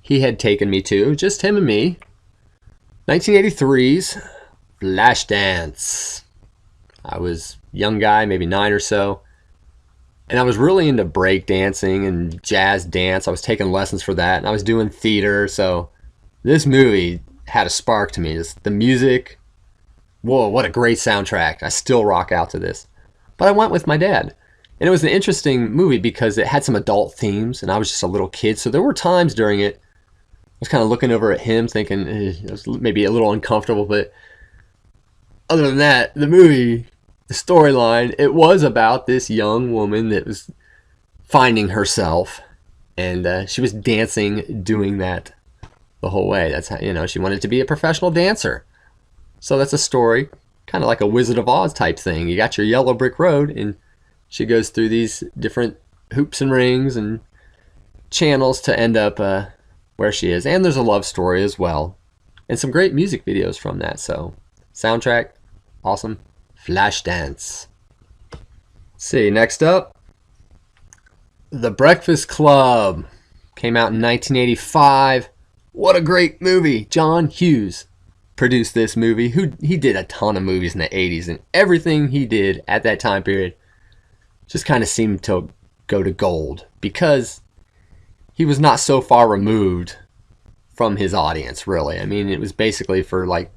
he had taken me to, just him and me, 1983's Flashdance. I was a young guy, maybe 9 or so, and I was really into break dancing and jazz dance. I was taking lessons for that, and I was doing theater, so this movie had a spark to me. Just the music, whoa, what a great soundtrack. I still rock out to this. But I went with my dad. And it was an interesting movie because it had some adult themes, and I was just a little kid, so there were times during it I was kind of looking over at him thinking it was maybe a little uncomfortable, but other than that, the movie, the storyline, it was about this young woman that was finding herself, and she was dancing, doing that the whole way. That's how, she wanted to be a professional dancer. So that's a story, kind of like a Wizard of Oz type thing. You got your yellow brick road, and she goes through these different hoops and rings and channels to end up where she is. And there's a love story as well. And some great music videos from that. So, soundtrack, awesome. Flashdance. Let's see, next up, The Breakfast Club. Came out in 1985. What a great movie. John Hughes produced this movie. He did a ton of movies in the 80s, and everything he did at that time period just kind of seemed to go to gold because he was not so far removed from his audience, really. I mean, it was basically for like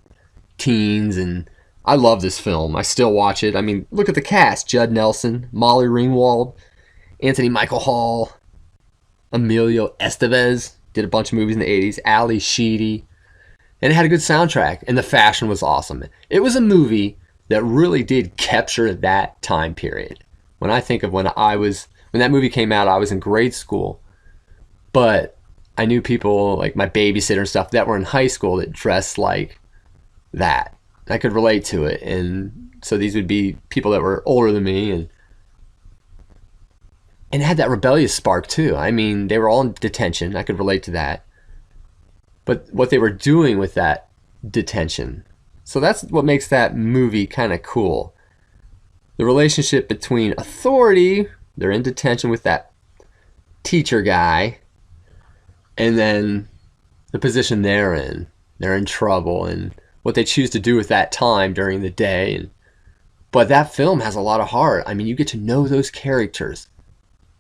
teens, and I love this film. I still watch it. I mean, look at the cast. Judd Nelson, Molly Ringwald, Anthony Michael Hall, Emilio Estevez, did a bunch of movies in the 80s, Ali Sheedy, and it had a good soundtrack, and the fashion was awesome. It was a movie that really did capture that time period. When I think of when that movie came out, I was in grade school, but I knew people like my babysitter and stuff that were in high school that dressed like that. I could relate to it, and so these would be people that were older than me, and it had that rebellious spark too. I mean, they were all in detention. I could relate to that. But what they were doing with that detention. So that's what makes that movie kind of cool. The relationship between authority, they're in detention with that teacher guy, and then the position they're in. They're in trouble, and what they choose to do with that time during the day. But that film has a lot of heart. I mean, you get to know those characters.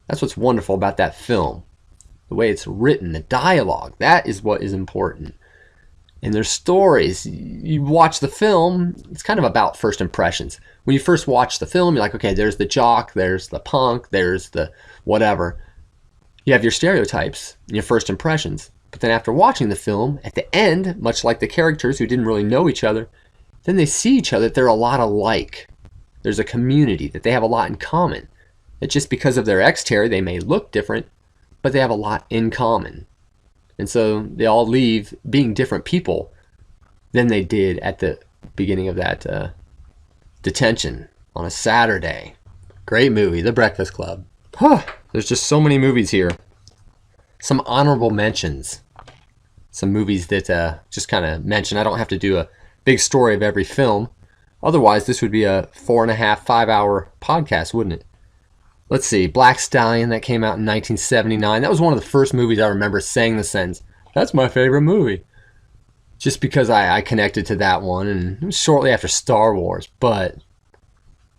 That's what's wonderful about that film. The way it's written, the dialogue, that is what is important. And their stories, you watch the film, it's kind of about first impressions. When you first watch the film, you're like, okay, there's the jock, there's the punk, there's the whatever. You have your stereotypes, your first impressions. But then after watching the film, at the end, much like the characters who didn't really know each other, then they see each other, they're a lot alike. There's a community, that they have a lot in common. That just because of their exterior, they may look different, but they have a lot in common. And so they all leave being different people than they did at the beginning of that detention on a Saturday. Great movie, The Breakfast Club. There's just so many movies here. Some honorable mentions. Some movies that just kind of mention. I don't have to do a big story of every film. Otherwise, this would be a 4.5, 5 hour podcast, wouldn't it? Let's see, Black Stallion, that came out in 1979. That was one of the first movies I remember saying the sentence, that's my favorite movie. Just because I connected to that one, and it was shortly after Star Wars. But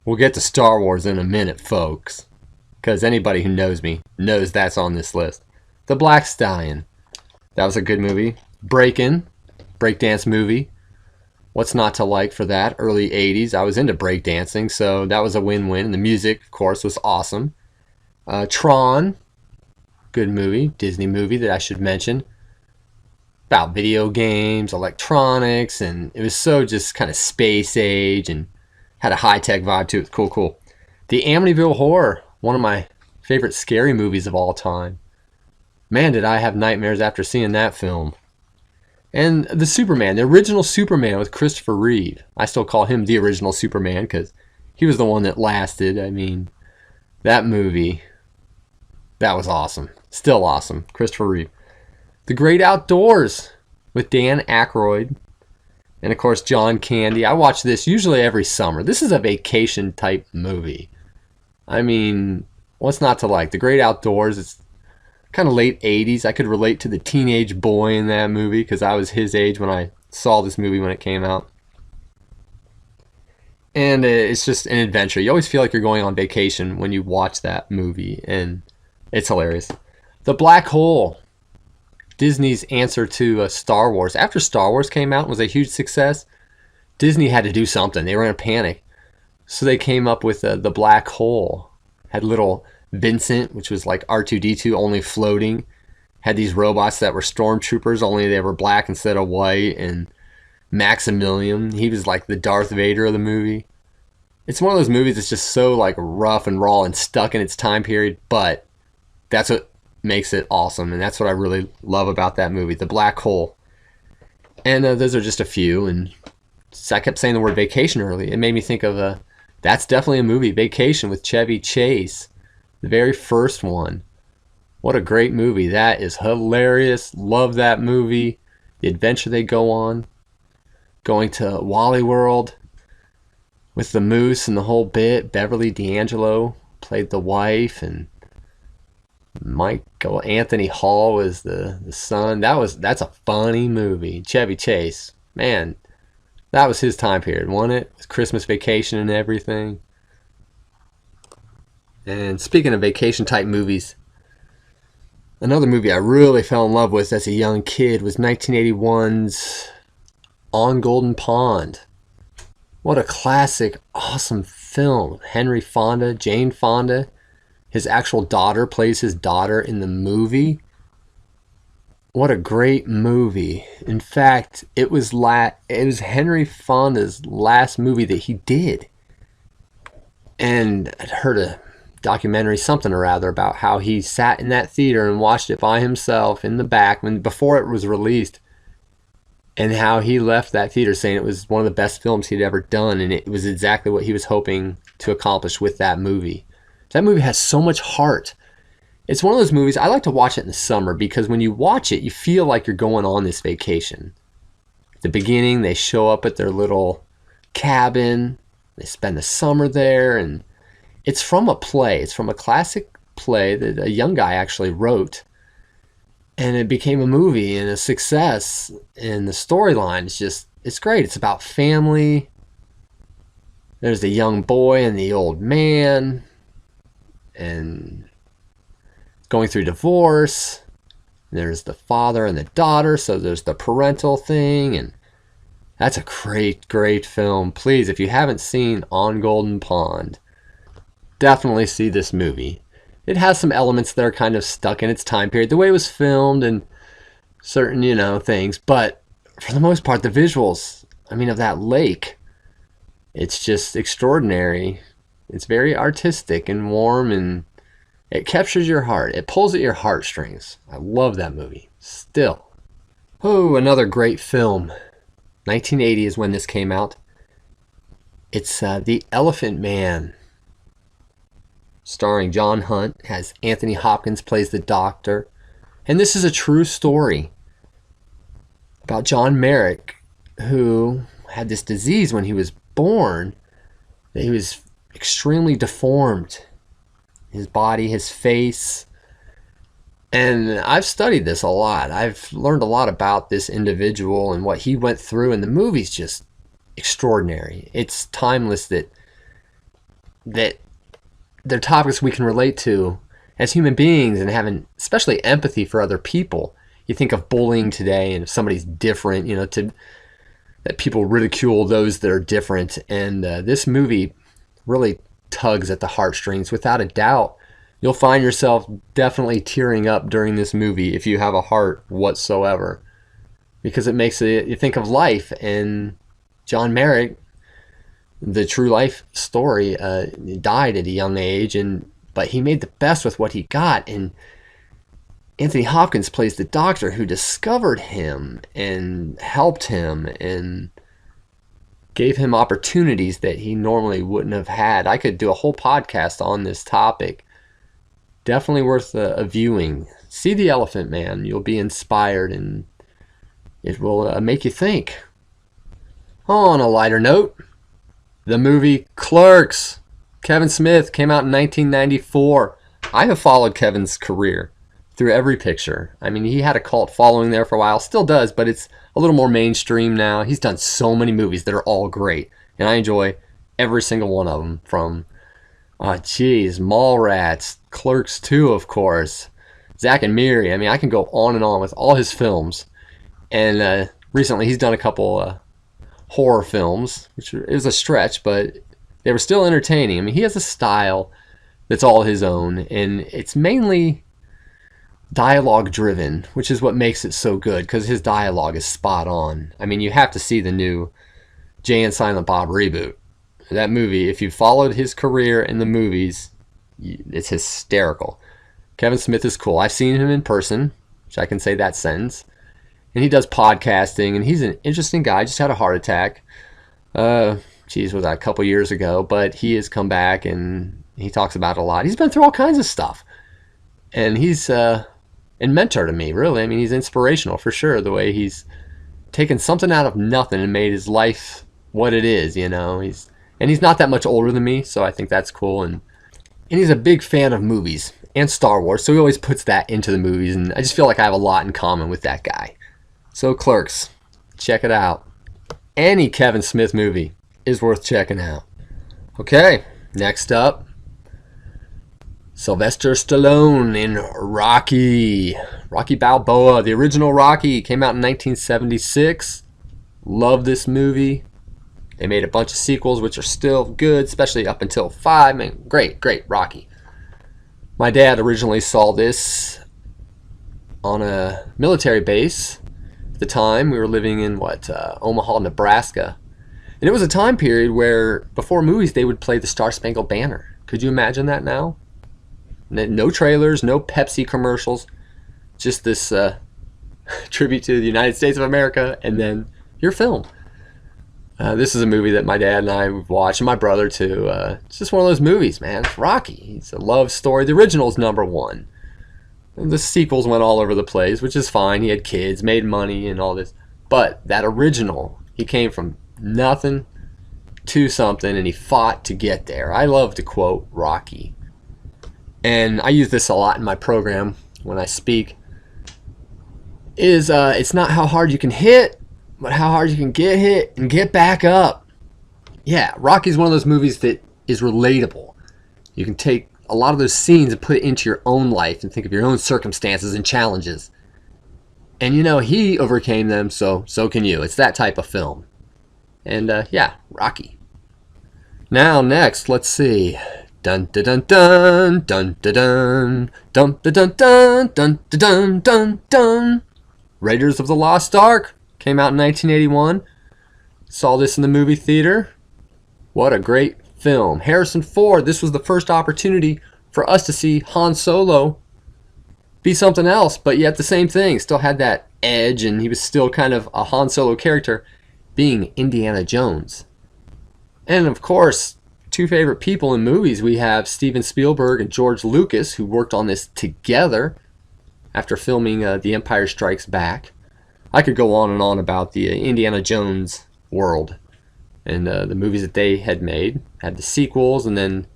we'll get to Star Wars in a minute, folks. Because anybody who knows me knows that's on this list. The Black Stallion. That was a good movie. Breakin', breakdance movie. What's not to like for that? Early 80s. I was into breakdancing, so that was a win-win. And the music, of course, was awesome. Tron. Good movie. Disney movie that I should mention. about video games, electronics, and it was so just kind of space age and had a high-tech vibe to it. Cool, cool. The Amityville Horror, one of my favorite scary movies of all time. Man, did I have nightmares after seeing that film. And the Superman, the original Superman with Christopher Reeve. I still call him the original Superman because he was the one that lasted. I mean, that movie, that was awesome. Still awesome. Christopher Reeve. The Great Outdoors with Dan Aykroyd. And of course, John Candy. I watch this usually every summer. This is a vacation type movie. I mean, what's not to like? The Great Outdoors, it's kind of late 80s. I could relate to the teenage boy in that movie because I was his age when I saw this movie when it came out. And it's just an adventure. You always feel like you're going on vacation when you watch that movie, and it's hilarious. The Black Hole, Disney's answer to Star Wars. After Star Wars came out and was a huge success, Disney had to do something. They were in a panic. So they came up with the Black Hole. Had little Vincent, which was like R2-D2, only floating. Had these robots that were stormtroopers, only they were black instead of white. And Maximilian, he was like the Darth Vader of the movie. It's one of those movies that's just so like rough and raw and stuck in its time period, but that's what makes it awesome, and that's what I really love about that movie, The Black Hole. And those are just a few, and I kept saying the word vacation early. It made me think of that's definitely a movie, Vacation with Chevy Chase, the very first one. What a great movie. That is hilarious. Love that movie. The adventure they go on, going to Wally World with the moose and the whole bit. Beverly D'Angelo played the wife, and Michael Anthony Hall was the son. That's a funny movie. Chevy Chase, man, that was his time period, wasn't it? With Christmas Vacation and everything. And speaking of vacation type movies, another movie I really fell in love with as a young kid was 1981's On Golden Pond. What a classic, awesome film. Henry Fonda, Jane Fonda. His actual daughter plays his daughter in the movie. What a great movie. In fact, it was Henry Fonda's last movie that he did. And I'd heard a documentary, something or other, about how he sat in that theater and watched it by himself in the back before it was released. And how he left that theater saying it was one of the best films he'd ever done. And it was exactly what he was hoping to accomplish with that movie. That movie has so much heart. It's one of those movies, I like to watch it in the summer because when you watch it, you feel like you're going on this vacation. At the beginning, they show up at their little cabin. They spend the summer there, and it's from a play. It's from a classic play that a young guy actually wrote. And it became a movie and a success. And the storyline is it's great. It's about family. There's the young boy and the old man. And going through divorce. There's the father and the daughter, so there's the parental thing, and that's a great, great film. Please, if you haven't seen On Golden Pond, definitely see this movie. It has some elements that are kind of stuck in its time period, the way it was filmed and certain, things, but for the most part, the visuals, of that lake, it's just extraordinary. It's very artistic and warm, and it captures your heart. It pulls at your heartstrings. I love that movie. Still. Oh, another great film. 1980 is when this came out. It's The Elephant Man. Starring John Hunt. Has Anthony Hopkins plays the doctor. And this is a true story about John Merrick, who had this disease when he was born. That he was extremely deformed. His body, his face. And I've studied this a lot. I've learned a lot about this individual and what he went through, and the movie's just extraordinary. It's timeless that they're topics we can relate to as human beings and having especially empathy for other people. You think of bullying today, and if somebody's different, that people ridicule those that are different. And this movie really tugs at the heartstrings. Without a doubt, you'll find yourself definitely tearing up during this movie if you have a heart whatsoever. because it makes it, you think of life. And John Merrick, the true life story, he died at a young age, but he made the best with what he got. And Anthony Hopkins plays the doctor who discovered him and helped him and gave him opportunities that he normally wouldn't have had. I could do a whole podcast on this topic. Definitely worth a viewing. See The Elephant Man. You'll be inspired and it will make you think. On a lighter note, the movie Clerks. Kevin Smith came out in 1994. I have followed Kevin's career through every picture. I mean, he had a cult following there for a while, still does, but it's a little more mainstream now. He's done so many movies that are all great, and I enjoy every single one of them. From, Mallrats, Clerks 2, of course, Zack and Miri. I mean, I can go on and on with all his films. And recently he's done a couple horror films, which is a stretch, but they were still entertaining. I mean, he has a style that's all his own, and it's mainly dialogue driven, which is what makes it so good, because his dialogue is spot on. I mean, you have to see the new Jay and Silent Bob reboot. That movie, if you followed his career in the movies, it's hysterical. Kevin Smith is cool. I've seen him in person, which I can say that sentence. And he does podcasting, and he's an interesting guy. Just had a heart attack. Was that a couple years ago? But he has come back, and he talks about it a lot. He's been through all kinds of stuff. And he's a mentor to me, really. I mean, he's inspirational for sure, the way he's taken something out of nothing and made his life what it is, you know. He's not that much older than me, so I think that's cool. And he's a big fan of movies and Star Wars, so he always puts that into the movies, and I just feel like I have a lot in common with that guy. So Clerks, check it out. Any Kevin Smith movie is worth checking out. Okay, next up, Sylvester Stallone in Rocky. Rocky Balboa, the original Rocky, came out in 1976. Love this movie. They made a bunch of sequels, which are still good, especially up until 5. Man, great Rocky. My dad originally saw this on a military base. At the time, we were living in Omaha, Nebraska. And it was a time period where, before movies, they would play the Star Spangled Banner. Could you imagine that now? No trailers, no Pepsi commercials. Just this tribute to the United States of America, and then your film. This is a movie that my dad and I would watch, and my brother too. It's just one of those movies, man. It's Rocky. It's a love story. The original is #1. And the sequels went all over the place, which is fine. He had kids, made money, and all this. But that original, he came from nothing to something, and he fought to get there. I love to quote Rocky. And I use this a lot in my program when I speak. It's not how hard you can hit, but how hard you can get hit and get back up. Yeah, Rocky's one of those movies that is relatable. You can take a lot of those scenes and put it into your own life and think of your own circumstances and challenges. And he overcame them, so can you. It's that type of film. And Rocky. Now next, let's see. Dun dun dun dun dun dun dun dun dun dun dun dun dun dun. Raiders of the Lost Ark came out in 1981. Saw this in the movie theater. What a great film. Harrison Ford. This was the first opportunity for us to see Han Solo be something else, but yet the same thing. Still had that edge, and he was still kind of a Han Solo character, being Indiana Jones. And of course, two favorite people in movies. We have Steven Spielberg and George Lucas, who worked on this together after filming The Empire Strikes Back. I could go on and on about the Indiana Jones world and the movies that they had made. Had the sequels, and then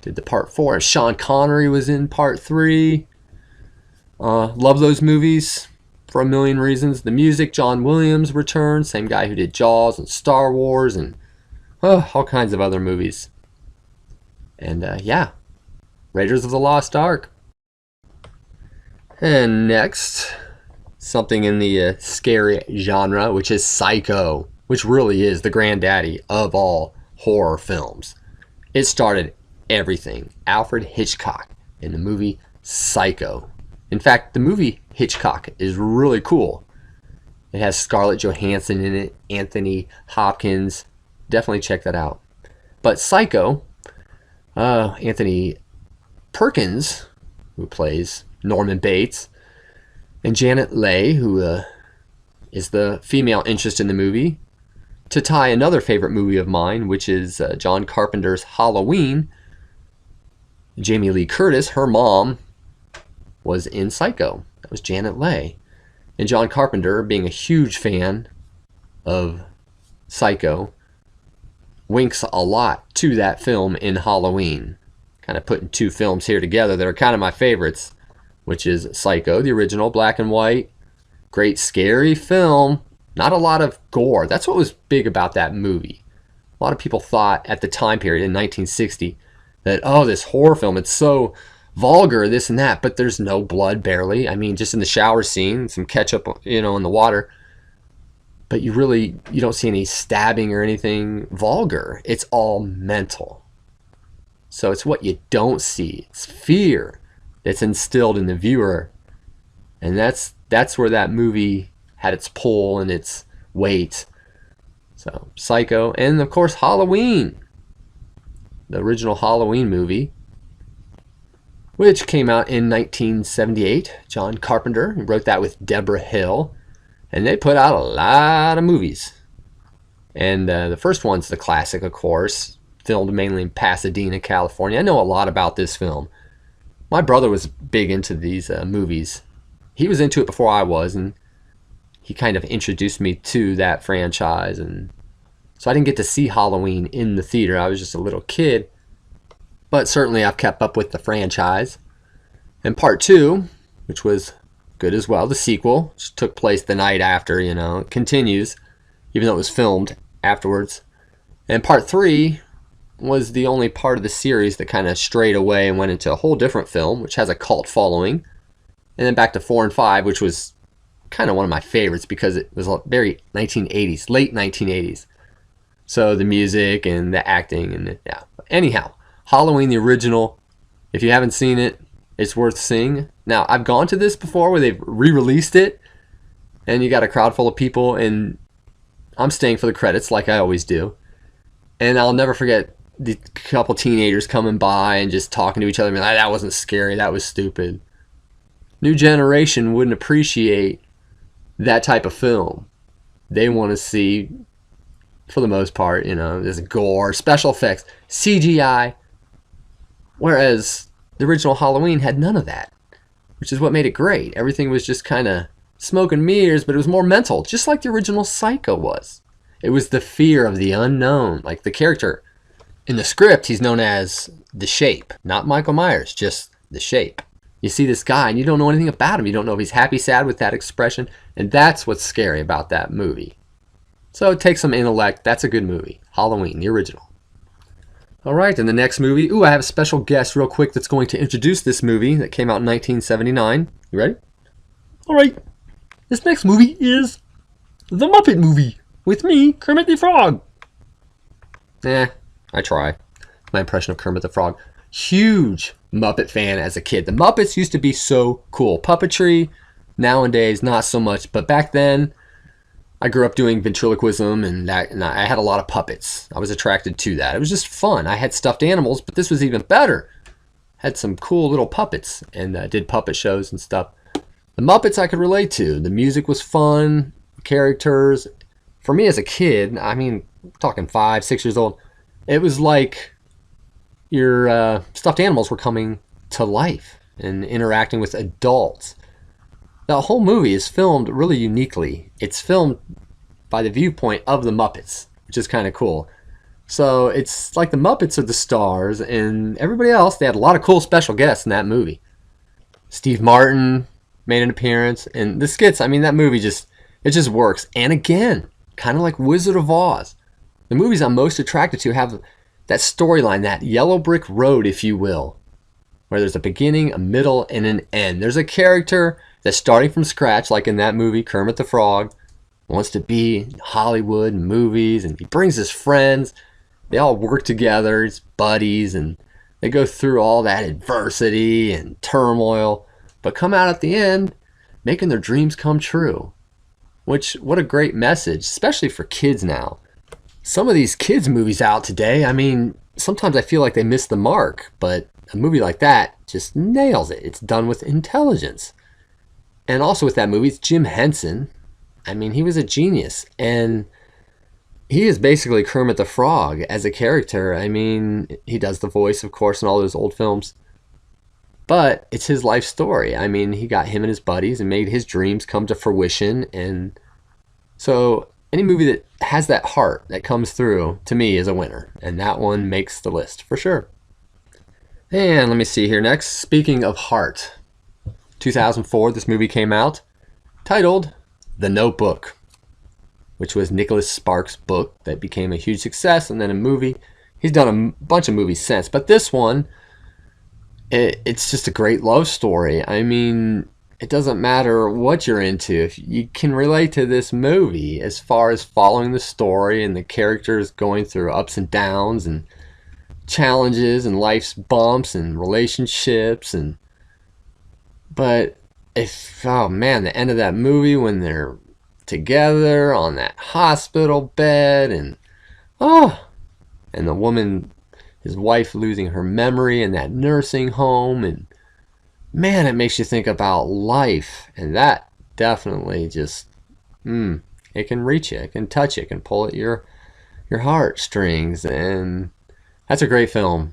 did the part 4. Sean Connery was in part 3. Love those movies for a million reasons. The music, John Williams returned, same guy who did Jaws and Star Wars and all kinds of other movies. And Raiders of the Lost Ark. And next, something in the scary genre, which is Psycho, which really is the granddaddy of all horror films. It started everything. Alfred Hitchcock in the movie Psycho. In fact, the movie Hitchcock is really cool. It has Scarlett Johansson in it, Anthony Hopkins. Definitely check that out. But Psycho, Anthony Perkins, who plays Norman Bates, and Janet Leigh, who is the female interest in the movie, to tie another favorite movie of mine, which is John Carpenter's Halloween. Jamie Lee Curtis, her mom, was in Psycho. That was Janet Leigh. And John Carpenter, being a huge fan of Psycho, winks a lot to that film in Halloween. Kind of putting two films here together that are kind of my favorites, which is Psycho, the original, black and white. Great scary film. Not a lot of gore. That's what was big about that movie. A lot of people thought at the time period in 1960 that, oh, this horror film, it's so vulgar, this and that, but there's no blood barely. I mean, just in the shower scene, some ketchup, in the water. But you don't see any stabbing or anything vulgar. It's all mental. So it's what you don't see. It's fear that's instilled in the viewer. And that's where that movie had its pull and its weight. So Psycho, and of course Halloween. The original Halloween movie, which came out in 1978. John Carpenter wrote that with Deborah Hill, and they put out a lot of movies. And the first one's the classic, of course, filmed mainly in Pasadena, California. I know a lot about this film. My brother was big into these movies. He was into it before I was, and he kind of introduced me to that franchise. And so I didn't get to see Halloween in the theater. I was just a little kid. But certainly I've kept up with the franchise. And part 2, which was good as well, the sequel, which took place the night after, it continues, even though it was filmed afterwards. And part 3 was the only part of the series that kind of strayed away and went into a whole different film, which has a cult following. And then back to 4 and 5, which was kind of one of my favorites because it was very 1980s, late 1980s. So the music and the acting and yeah. Anyhow, Halloween, the original. If you haven't seen it, it's worth seeing. Now, I've gone to this before where they've re-released it, and you got a crowd full of people, and I'm staying for the credits like I always do. And I'll never forget the couple teenagers coming by and just talking to each other, and like, that wasn't scary, that was stupid. New generation wouldn't appreciate that type of film. They want to see, for the most part, there's gore, special effects, CGI. Whereas the original Halloween had none of that, which is what made it great. Everything was just kind of smoke and mirrors, but it was more mental, just like the original Psycho was. It was the fear of the unknown. Like the character in the script, he's known as The Shape. Not Michael Myers, just The Shape. You see this guy and you don't know anything about him. You don't know if he's happy, sad with that expression. And that's what's scary about that movie. So it takes some intellect. That's a good movie. Halloween, the original. All right, and the next movie. I have a special guest real quick that's going to introduce this movie that came out in 1979. You ready? All right. This next movie is The Muppet Movie with me, Kermit the Frog. I try. My impression of Kermit the Frog. Huge Muppet fan as a kid. The Muppets used to be so cool. Puppetry, nowadays, not so much. But back then, I grew up doing ventriloquism, and I had a lot of puppets. I was attracted to that. It was just fun. I had stuffed animals, but this was even better. Had some cool little puppets, and did puppet shows and stuff. The Muppets I could relate to. The music was fun, characters. For me as a kid, talking 5, 6 years old, it was like your stuffed animals were coming to life and interacting with adults. The whole movie is filmed really uniquely. It's filmed by the viewpoint of the Muppets, which is kind of cool. So it's like the Muppets are the stars, and everybody else, they had a lot of cool special guests in that movie. Steve Martin made an appearance, and the skits, that movie just works. And again, kind of like Wizard of Oz. The movies I'm most attracted to have that storyline, that yellow brick road, if you will, where there's a beginning, a middle, and an end. There's a character that's starting from scratch, like in that movie, Kermit the Frog, wants to be in Hollywood and movies, and he brings his friends. They all work together, his buddies, and they go through all that adversity and turmoil, but come out at the end making their dreams come true. which, what a great message, especially for kids now. Some of these kids' movies out today, I mean, sometimes I feel like they miss the mark, but a movie like that just nails it. It's done with intelligence. And also with that movie, it's Jim Henson. I mean, he was a genius. And he is basically Kermit the Frog as a character. I mean, he does the voice, of course, in all those old films. But it's his life story. I mean, he got him and his buddies and made his dreams come to fruition. And so any movie that has that heart that comes through, to me, is a winner. And that one makes the list for sure. And let me see here next. Speaking of heart, 2004, this movie came out titled The Notebook, which was Nicholas Sparks' book that became a huge success and then a movie. He's done a bunch of movies since, but this one, it's just a great love story. I mean, it doesn't matter what you're into. If you can relate to this movie as far as following the story and the characters going through ups and downs and challenges and life's bumps and relationships. But if, oh man, the end of that movie when they're together on that hospital bed and the woman, his wife, losing her memory in that nursing home, and man, it makes you think about life. And that definitely just it can reach you, it can touch you, it can pull at your heartstrings. And that's a great film.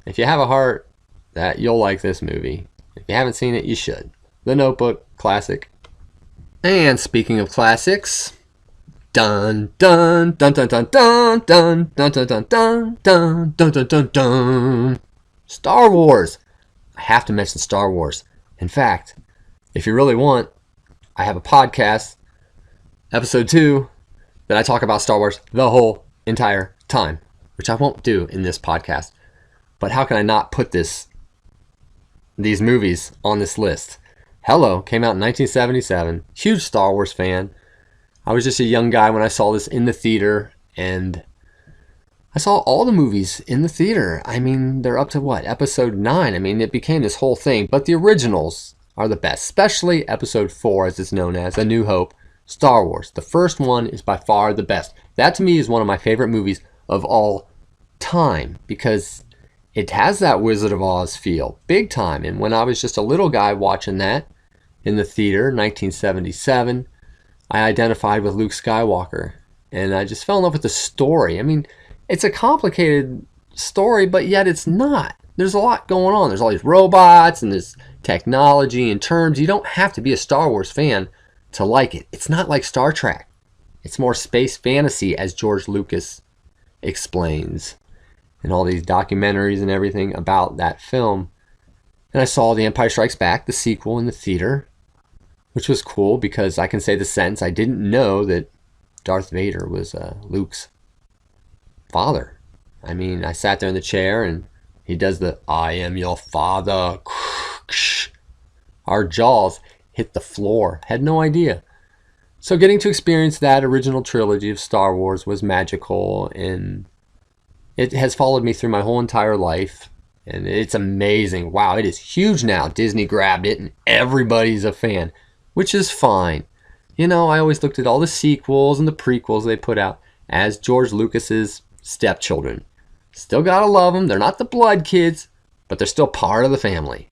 If you have a heart, that you'll like this movie. If you haven't seen it, you should. The Notebook, classic. And speaking of classics, dun dun dun dun dun dun dun dun dun dun dun dun dun dun dun dun. Star Wars. I have to mention Star Wars. In fact, if you really want, I have a podcast, episode 2, that I talk about Star Wars the whole entire time, which I won't do in this podcast. But how can I not put these movies on this list? Hello came out in 1977. Huge Star Wars fan. I was just a young guy when I saw this in the theater, and I saw all the movies in the theater. I mean, they're up to what? Episode 9. I mean, it became this whole thing. But the originals are the best, especially episode 4, as it's known as, A New Hope, Star Wars. The first one is by far the best. That, to me, is one of my favorite movies of all time, because it has that Wizard of Oz feel, big time. And when I was just a little guy watching that in the theater, 1977, I identified with Luke Skywalker. And I just fell in love with the story. I mean, it's a complicated story, but yet it's not. There's a lot going on. There's all these robots and this technology and terms. You don't have to be a Star Wars fan to like it. It's not like Star Trek. It's more space fantasy, as George Lucas explains in all these documentaries and everything about that film. And I saw The Empire Strikes Back, the sequel, in the theater, which was cool because I can say the sentence, I didn't know that Darth Vader was Luke's father. I mean, I sat there in the chair and he does the "I am your father." Our jaws hit the floor. Had no idea. So getting to experience that original trilogy of Star Wars was magical, and it has followed me through my whole entire life. And it's amazing. Wow, it is huge now. Disney grabbed it and everybody's a fan, which is fine. You know, I always looked at all the sequels and the prequels they put out as George Lucas's stepchildren. Still gotta love them. They're not the blood kids, but they're still part of the family.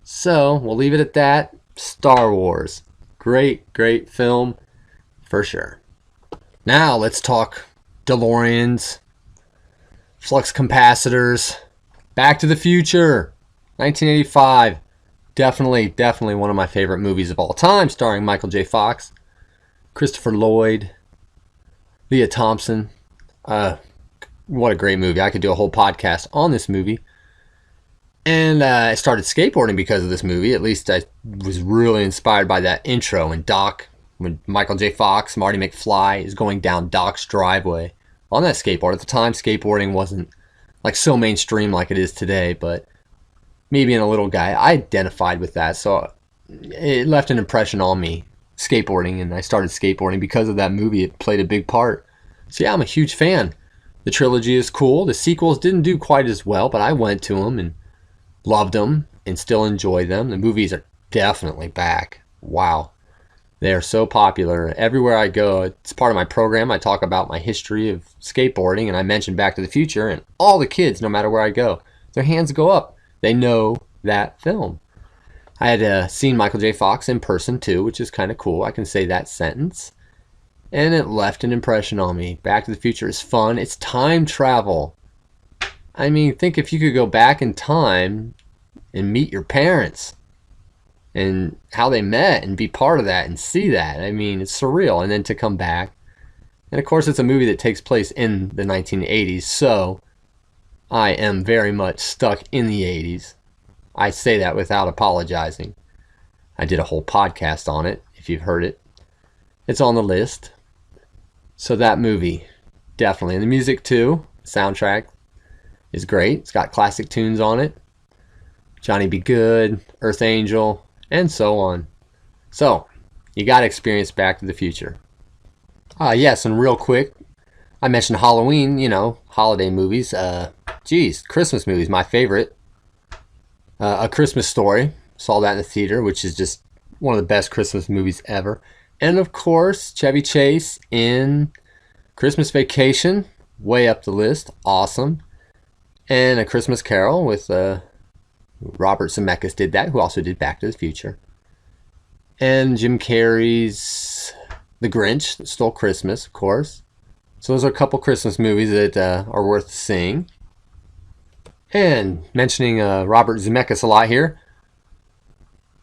So we'll leave it at that. Star Wars. Great, great film for sure. Now let's talk DeLoreans, flux capacitors, Back to the Future, 1985. Definitely one of my favorite movies of all time, starring Michael J. Fox, Christopher Lloyd, Leah Thompson. What a great movie. I could do a whole podcast on this movie. And I started skateboarding because of this movie. At least I was really inspired by that intro when Michael J. Fox, Marty McFly, is going down Doc's driveway on that skateboard. At the time, skateboarding wasn't like so mainstream like it is today, but me being a little guy, I identified with that. So it left an impression on me, skateboarding, and I started skateboarding because of that movie. It played a big part. So yeah, I'm a huge fan. The trilogy is cool. The sequels didn't do quite as well, but I went to them and loved them and still enjoy them. The movies are definitely back. Wow. They are so popular. Everywhere I go, it's part of my program. I talk about my history of skateboarding, and I mention Back to the Future, and all the kids, no matter where I go, their hands go up. They know that film. I had seen Michael J. Fox in person too, which is kind of cool. I can say that sentence. And it left an impression on me. Back to the Future is fun. It's time travel. I mean, think if you could go back in time and meet your parents and how they met and be part of that and see that. I mean, it's surreal. And then to come back. And of course, it's a movie that takes place in the 1980s. So I am very much stuck in the 80s. I say that without apologizing. I did a whole podcast on it, if you've heard it. It's on the list. So that movie, definitely. And the music too, soundtrack is great. It's got classic tunes on it. Johnny B. Good, Earth Angel, and so on. So, you got to experience Back to the Future. Yes, and real quick, I mentioned Halloween, holiday movies. Christmas movies, my favorite. A Christmas Story, saw that in the theater, which is just one of the best Christmas movies ever. And of course, Chevy Chase in Christmas Vacation, way up the list, awesome. And A Christmas Carol with Robert Zemeckis did that, who also did Back to the Future. And Jim Carrey's The Grinch that Stole Christmas, of course. So those are a couple Christmas movies that are worth seeing. And mentioning Robert Zemeckis a lot here.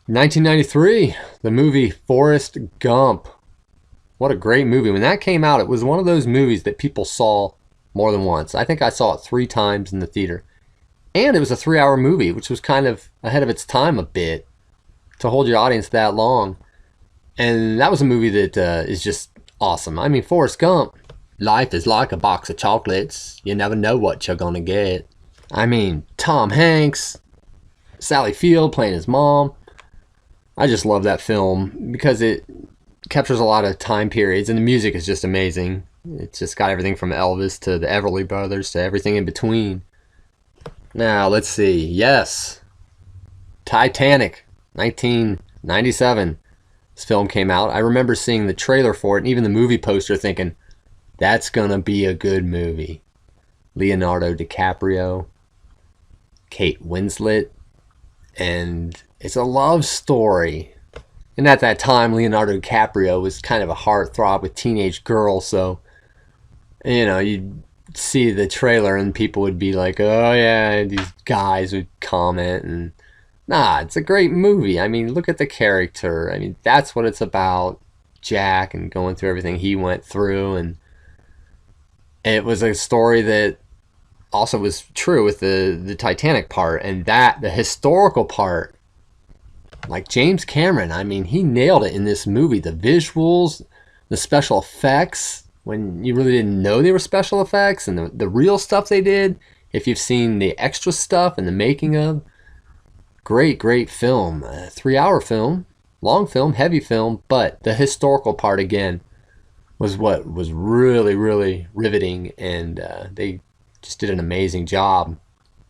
1993, the movie Forrest Gump. What a great movie. When that came out, it was one of those movies that people saw more than once. I think I saw it 3 times in the theater. And it was a 3-hour movie, which was kind of ahead of its time a bit to hold your audience that long. And that was a movie that is just awesome. I mean, Forrest Gump. Life is like a box of chocolates. You never know what you're going to get. I mean, Tom Hanks, Sally Field playing his mom. I just love that film because it captures a lot of time periods and the music is just amazing. It's just got everything from Elvis to the Everly Brothers to everything in between. Now, let's see. Yes. Titanic, 1997. This film came out. I remember seeing the trailer for it and even the movie poster thinking, that's going to be a good movie. Leonardo DiCaprio, Kate Winslet, and it's a love story. And at that time, Leonardo DiCaprio was kind of a heartthrob with teenage girls, so, you'd see the trailer and people would be like, oh yeah, these guys would comment, and nah, it's a great movie. I mean, look at the character. I mean, that's what it's about. Jack and going through everything he went through, and it was a story that also was true with the Titanic part, and that the historical part, like James Cameron, I mean, he nailed it in this movie. The visuals, the special effects, when you really didn't know they were special effects, and the real stuff they did, if you've seen the extra stuff and the making of. Great film. 3-hour film, long film, heavy film, but the historical part again was what was really riveting, and they just did an amazing job.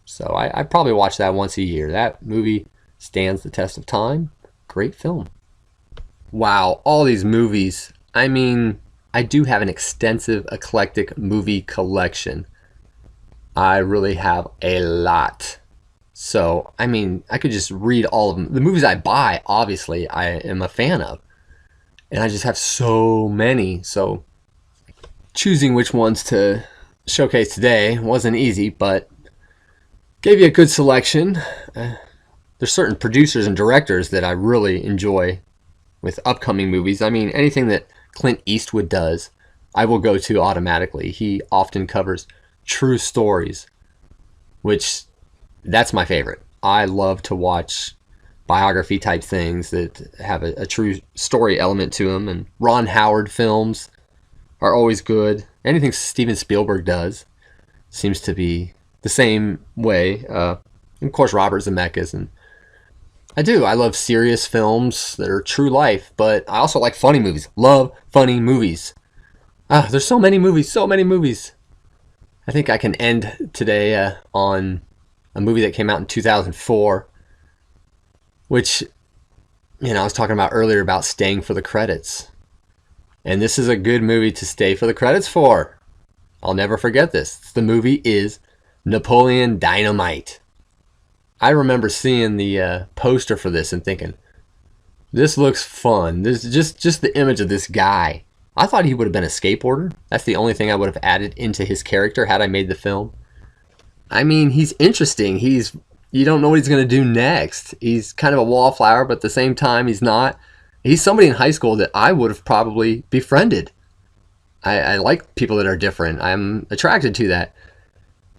So I probably watch that once a year. That movie stands the test of time. Great film. Wow, all these movies. I mean, I do have an extensive, eclectic movie collection. I really have a lot. So, I mean, I could just read all of them. The movies I buy, obviously, I am a fan of. And I just have so many. So, choosing which ones to showcase today wasn't easy, but gave you a good selection. There's certain producers and directors that I really enjoy with upcoming movies. I mean, anything that Clint Eastwood does, I will go to automatically. He often covers true stories, which that's my favorite. I love to watch biography type things that have a true story element to them. And Ron Howard films are always good. Anything Steven Spielberg does seems to be the same way. Of course, Robert Zemeckis. And I love serious films that are true life, but I also like funny movies. Love funny movies. There's so many movies. I think I can end today on a movie that came out in 2004, which I was talking about earlier about staying for the credits. And this is a good movie to stay for the credits for. I'll never forget this. The movie is Napoleon Dynamite. I remember seeing the poster for this and thinking, this looks fun. This just the image of this guy. I thought he would have been a skateboarder. That's the only thing I would have added into his character had I made the film. I mean, he's interesting. You don't know what he's going to do next. He's kind of a wallflower, but at the same time, he's not. He's somebody in high school that I would have probably befriended. I like people that are different. I'm attracted to that.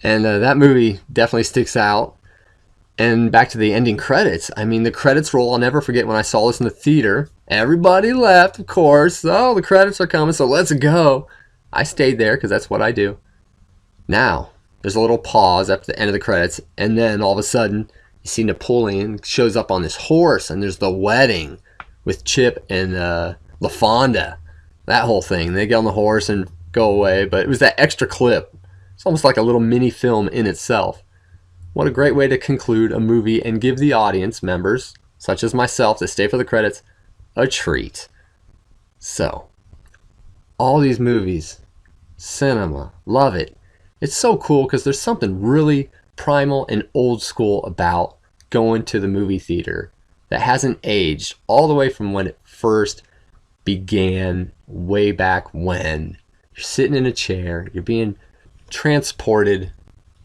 And that movie definitely sticks out. And back to the ending credits. I mean, the credits roll, I'll never forget when I saw this in the theater. Everybody left, of course. Oh, the credits are coming, so let's go. I stayed there because that's what I do. Now, there's a little pause after the end of the credits, and then all of a sudden, you see Napoleon shows up on this horse, and there's the wedding with Chip and LaFonda. That whole thing. They get on the horse and go away, but it was that extra clip. It's almost like a little mini film in itself. What a great way to conclude a movie and give the audience members, such as myself that stay for the credits, a treat. So, all these movies, cinema, love it. It's so cool because there's something really primal and old school about going to the movie theater that hasn't aged all the way from when it first began way back when. You're sitting in a chair, you're being transported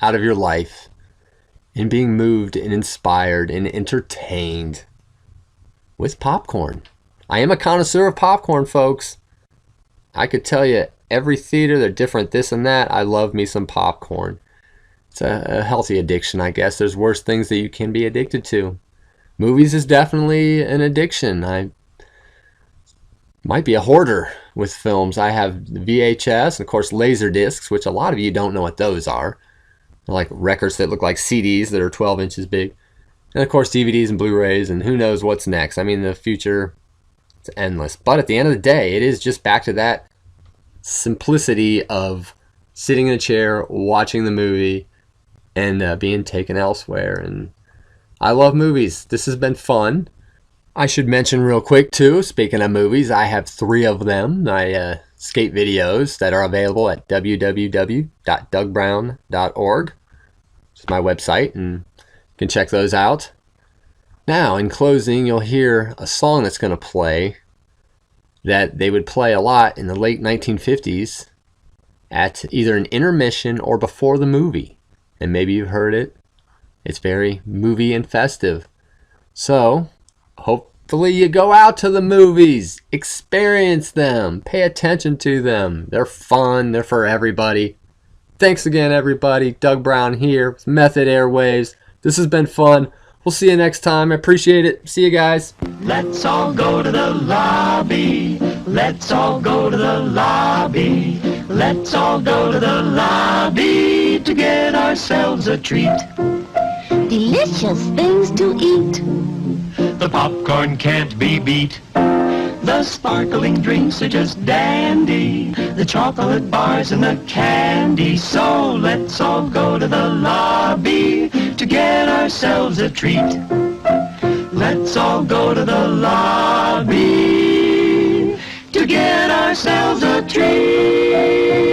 out of your life and being moved and inspired and entertained with popcorn. I am a connoisseur of popcorn, folks. I could tell you every theater, they're different, this and that. I love me some popcorn. It's a healthy addiction, I guess. There's worse things that you can be addicted to. Movies is definitely an addiction. I might be a hoarder with films. I have VHS and, of course, laser discs, which a lot of you don't know what those are. They're like records that look like CDs that are 12 inches big. And, of course, DVDs and Blu-rays, and who knows what's next. I mean, the future, it's endless. But at the end of the day, it is just back to that simplicity of sitting in a chair, watching the movie, and being taken elsewhere. And I love movies. This has been fun. I should mention real quick, too, speaking of movies, I have 3 of them. My skate videos that are available at www.dougbrown.org. It's my website, and you can check those out. Now, in closing, you'll hear a song that's going to play that they would play a lot in the late 1950s at either an intermission or before the movie. And maybe you've heard it. It's very movie and festive. So, hopefully you go out to the movies, experience them, pay attention to them. They're fun, they're for everybody. Thanks again, everybody. Doug Brown here with Method Airwaves. This has been fun. We'll see you next time. I appreciate it. See you guys. Let's all go to the lobby. Let's all go to the lobby. Let's all go to the lobby to get ourselves a treat. Delicious things to eat. The popcorn can't be beat. The sparkling drinks are just dandy. The chocolate bars and the candy. So let's all go to the lobby to get ourselves a treat. Let's all go to the lobby to get ourselves a treat.